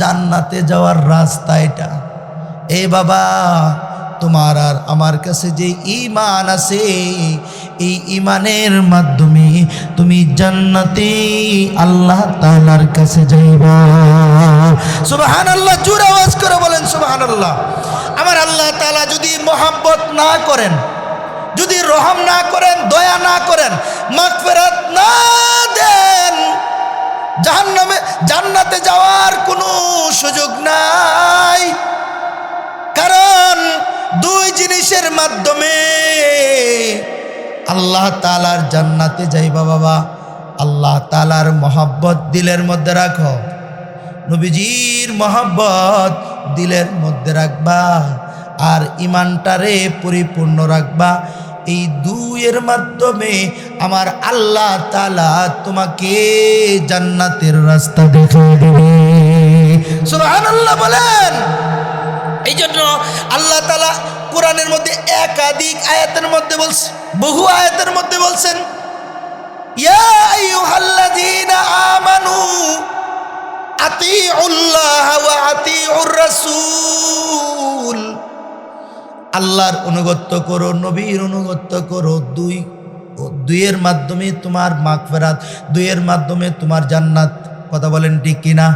জান্নাতে যাওয়ার রাস্তা এটা। এ বাবা, তোমার আর আমার কাছে যে ঈমান আছে, এই ঈমানের মাধ্যমে তুমি জান্নাতে আল্লাহ তাআলার কাছে যাইবা। সুবহানাল্লাহ, জোরে আওয়াজ করে বলেন সুবহানাল্লাহ। আমার আল্লাহ তাআলা যদি মহব্বত না করেন, যদি রহম না করেন, দয়া না করেন, মাগফিরাত না দেন, জান্নাতে যাওয়ার কোনো সুযোগ নাই। কারণ দুই জিনিসের মাধ্যমে আল্লাহ তাআলার জান্নাতে যাইবা বাবা। আল্লাহ তাআলার মহব্বত দিলের মধ্যে রাখো, নবীজির মহব্বত দিলের মধ্যে রাখবা, আর ইমানটারে পরিপূর্ণ রাখবা। এই দুইয়ের মাধ্যমে আমার আল্লাহ তাআলা তোমাকে জান্নাতের রাস্তা দেখিয়ে দেবে। সুবহানাল্লাহ বলেন। এই জন্য আল্লাহ তাআলা কোরআনের মধ্যে একাধিক আয়াতের মধ্যে বলছেন, বহু আয়াতের মধ্যে বলছেন, ইয়া আইয়ুহাল্লাযীনা আমানু আতিউল্লাহ ওয়া আতিউর রাসূল। আল্লাহর অনুগত্য করো, নবীর অনুগত্য করো। দুইয়ের মাধ্যমে তোমার মাগফিরাত, দুইয়ের মাধ্যমে তোমার জান্নাত। কথা বলেন ঠিক কিনা?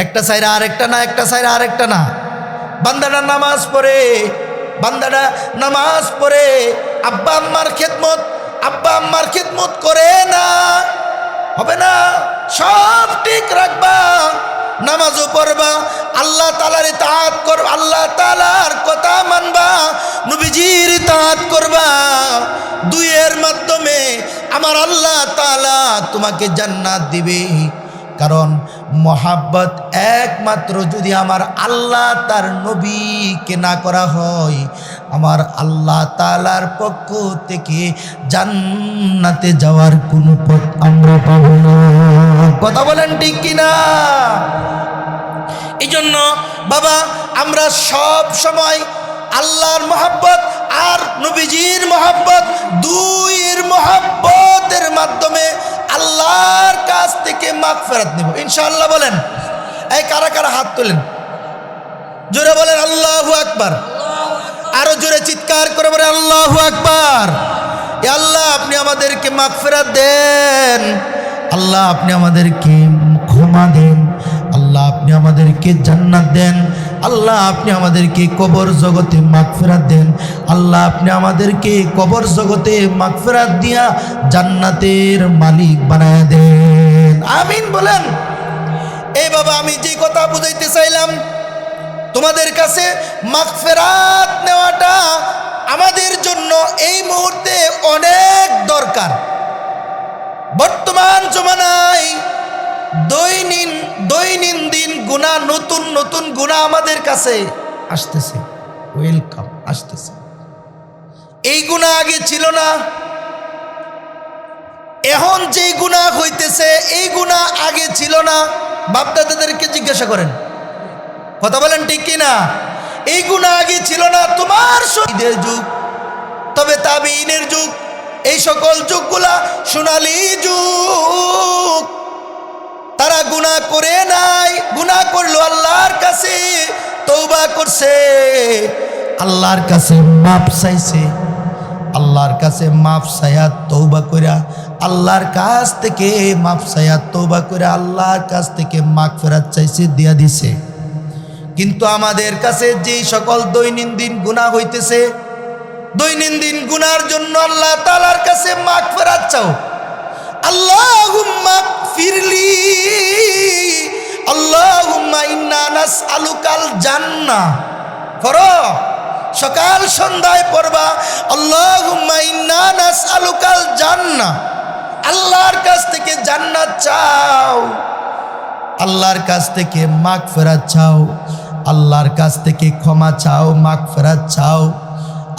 একটা সাইরা আরেকটা না, একটা সাইরা আরেকটা না। বান্দাটা নামাজ পড়ে আব্বা আম্মার খেদমত করে না, হবে না। সব ঠিক রাখবা, নামাজও পড়বা, আল্লাহ তাআলার ইতাআত করবা, আল্লাহ তাআলার কথা মানবা, নবীজির ইতাআত করবা। দুইয়ের মাধ্যমে আমার আল্লাহ তাআলা তোমাকে জান্নাত দিবে। কারণ মহাব্বত একমাত্র যদি আমার আল্লাহ তার নবীকে না করা হয়, আমার আল্লাহ তাআলার পক্ষ থেকে জান্নাতে যাওয়ার কোনো পথ আমরা পাব না। কথা বলেন ঠিক কিনা? এই জন্য বাবা আমরা সব সময় আল্লাহর মহাব্বত আর নবীজির মহাব্বত, দুইয়ের মহাব্বতের মাধ্যমে আল্লাহর কাছ থেকে মাগফিরাত নেব ইনশাআল্লাহ। বলেন এই কারা কারা হাত তোলেন, জোরে বলেন আল্লাহু আকবার। আরো জোরে চিৎকার করে বলেন আল্লাহু আকবার। ইয়া আল্লাহ আপনি আমাদেরকে মাগফিরাত দেন, আল্লাহ আপনি আমাদেরকে ক্ষমা দেন, আল্লাহ আপনি আমাদেরকে জান্নাত দেন, আল্লাহ আপনি আমাদেরকে কবর জগতে মাগফিরাত দেন, আল্লাহ আপনি আমাদেরকে কবর জগতে মাগফিরাত দিয়া জান্নাতের মালিক বানায় দেন, আমিন বলেন। এই বাবা আমি যে কথা বুঝাইতে চাইলাম তোমাদের কাছে, মাগফিরাত নেওয়াটা আমাদের জন্য এই মুহূর্তে অনেক দরকার। বর্তমান জমানায় দৈনন্দিন গুনাহ, নতুন নতুন গুনাহ আমাদের কাছে আসতেছে, ওয়েলকাম আসতেছে। এই গুনাহ আগে ছিল না, এখন যে গুনাহ হইতেছে এই গুনাহ আগে ছিল না। বাপদাদাদেরকে জিজ্ঞাসা করেন, কথা বলেন ঠিক কিনা? এই গুনাহ আগে ছিল না। তোমার শহীদের যুগ, তবে তাবিঈনের যুগ, এই সকল যুগগুলা সোনালী যুগ। তারা গুনাহ করে নাই, গুনাহ করলো আল্লাহর কাছে তওবা করছে, আল্লাহর কাছে মাপ চাইছে, আল্লাহর কাছে মাপ চাইয়া তওবা কইরা, আল্লাহর কাছ থেকে মাপ চাইয়া তওবা কইরা আল্লাহর কাছ থেকে মাগফিরাত চাইছে, দিয়া দিছে। কিন্তু আমাদের কাছে যেই সকল দৈনন্দিন গুনাহ হইতেছে, দৈনন্দিন গুনার জন্য আল্লাহ তাআলার কাছে মাগফিরাত চাও। আল্লাহুম্মা ফিরলি, আল্লাহুম্মা ইন্না নাসআলুকাল জান্নাহ। পড়ো, সকাল সন্ধ্যায় পড়বা আল্লাহুম্মা ইন্না নাসআলুকাল জান্নাহ। আল্লাহর কাছ থেকে জান্নাত চাও, আল্লাহর কাছ থেকে মাগফিরাত চাও, আল্লাহর কাছ থেকে ক্ষমা চাও, মাগফিরাত চাও।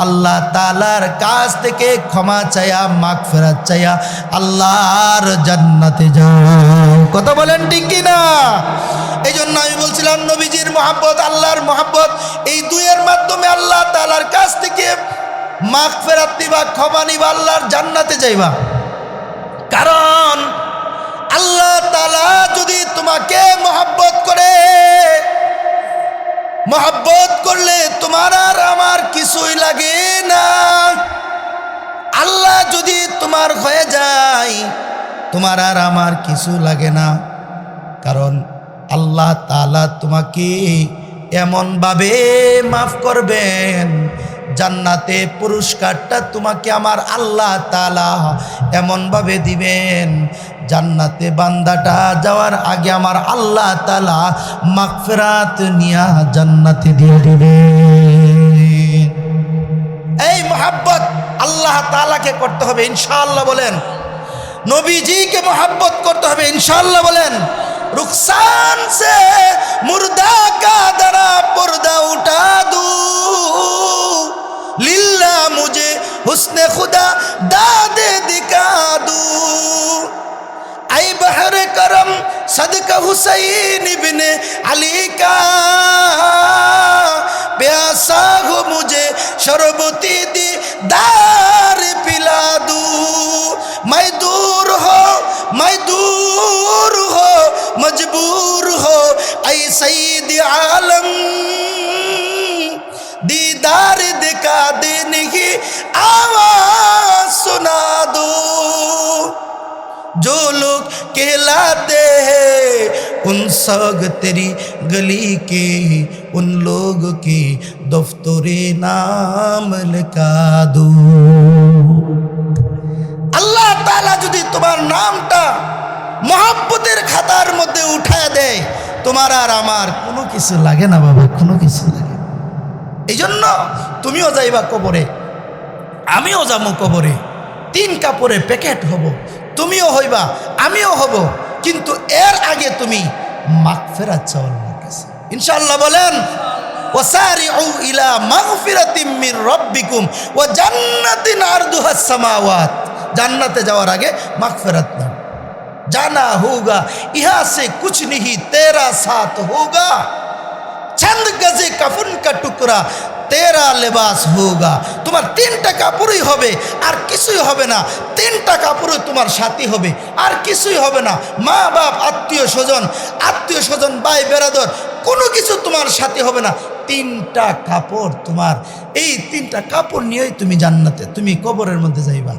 আল্লাহ তাআলার কাছ থেকে ক্ষমা চাইয়া মাগফিরাত চাইয়া আল্লাহর জান্নাতে যাও। কথা বলেন ঠিক কিনা? এই জন্য আমি বলছিলাম নবীজির মহাব্বত, আল্লাহর মহাব্বত, এই দুইয়ের মাধ্যমে আল্লাহ তাআলার কাছ থেকে মাগফিরাত নিবা, ক্ষমা নিবা, আল্লাহর জান্নাতে যাইবা। কারণ আল্লাহ তাআলা যদি তোমাকে মহাব্বত করে, মহাব্বত করলে তোমার আর আমার কিছুই লাগে না। আল্লাহ যদি তোমার হয়ে যায়, তোমার আর আমার কিছু লাগে না। কারণ আল্লাহ তাআলা তোমাকে এমনভাবে মাফ করবেন, জান্নাতে পুরস্কারটা তোমাকে আমার আল্লাহ তাআলা এমনভাবে দিবেন, জান্নাতে বান্দাটা যাওয়ার আগে আমার আল্লাহ তাআলা মাগফিরাত নিয়া জান্নাতে দিয়ে দিবেন। এই মহাব্বত আল্লাহ তাআলাকে করতে হবে ইনশাআল্লাহ বলেন। নবীজিকে মহাব্বত করতে হবে ইনশাআল্লাহ বলেন। रुखसान से मुर्दा का दरा पर्दा उठा दूं, लिल्ला मुझे हुस्ने खुदा दादे दिखा दूं। आई बहर करम सदका हुसैन इब्ने अली का, प्यासा हो मुझे शरबती दीदार पिला दूं। मैं दूर हो मजबूर हो ऐ सईद आलम, दीदार दिखा देने की आवाज सुना दो। जो लोग कहलाते हैं उन सग तेरी गली के, उन लोग के दफ्तरे नाम लिखा दो। আল্লাহ তাআলা যদি তোমার নামটা মহব্বতের খাতার মধ্যে উঠায় দেয়, তোমার আর আমার কোনো কিছু লাগে না বাবা, কোনো কিছু লাগে না। এই জন্য তুমিও যাইবা কবরে, আমিও যাবো কবরে, তিন কাপড়ে প্যাকেট হব, তুমিও হইবা আমিও হব। কিন্তু এর আগে তুমি মাগফিরাত চাও আল্লাহর কাছে। ইনশাআল্লাহ বলেন, ওয়াসারিউ ইলা মাগফিরাতিম মির রাব্বিকুম ওয়া জান্নাতিন আরদুহাস সামাওয়াত। জান্নাতে যাওয়ার আগে মাগফিরাত নাও। জানা হোগা ইহা সে কুছ नहीं तेरा साथ होगा, चंद गजे कफन का टुकड़ा तेरा लेबास होगा। তোমার তিনটা কাপড়ই হবে, আর কিছুই হবে না। তিনটা কাপড়ই তোমার সাথী হবে, আর কিছুই হবে না। মা বাপ আত্মীয় স্বজন ভাই বেরাদর কোনো কিছু তোমার সাথী হবে না। তিনটা কাপড় তোমার, এই তিনটা কাপড় নিয়েই তুমি জান্নাতে, তুমি কবরের মধ্যে যাইবা।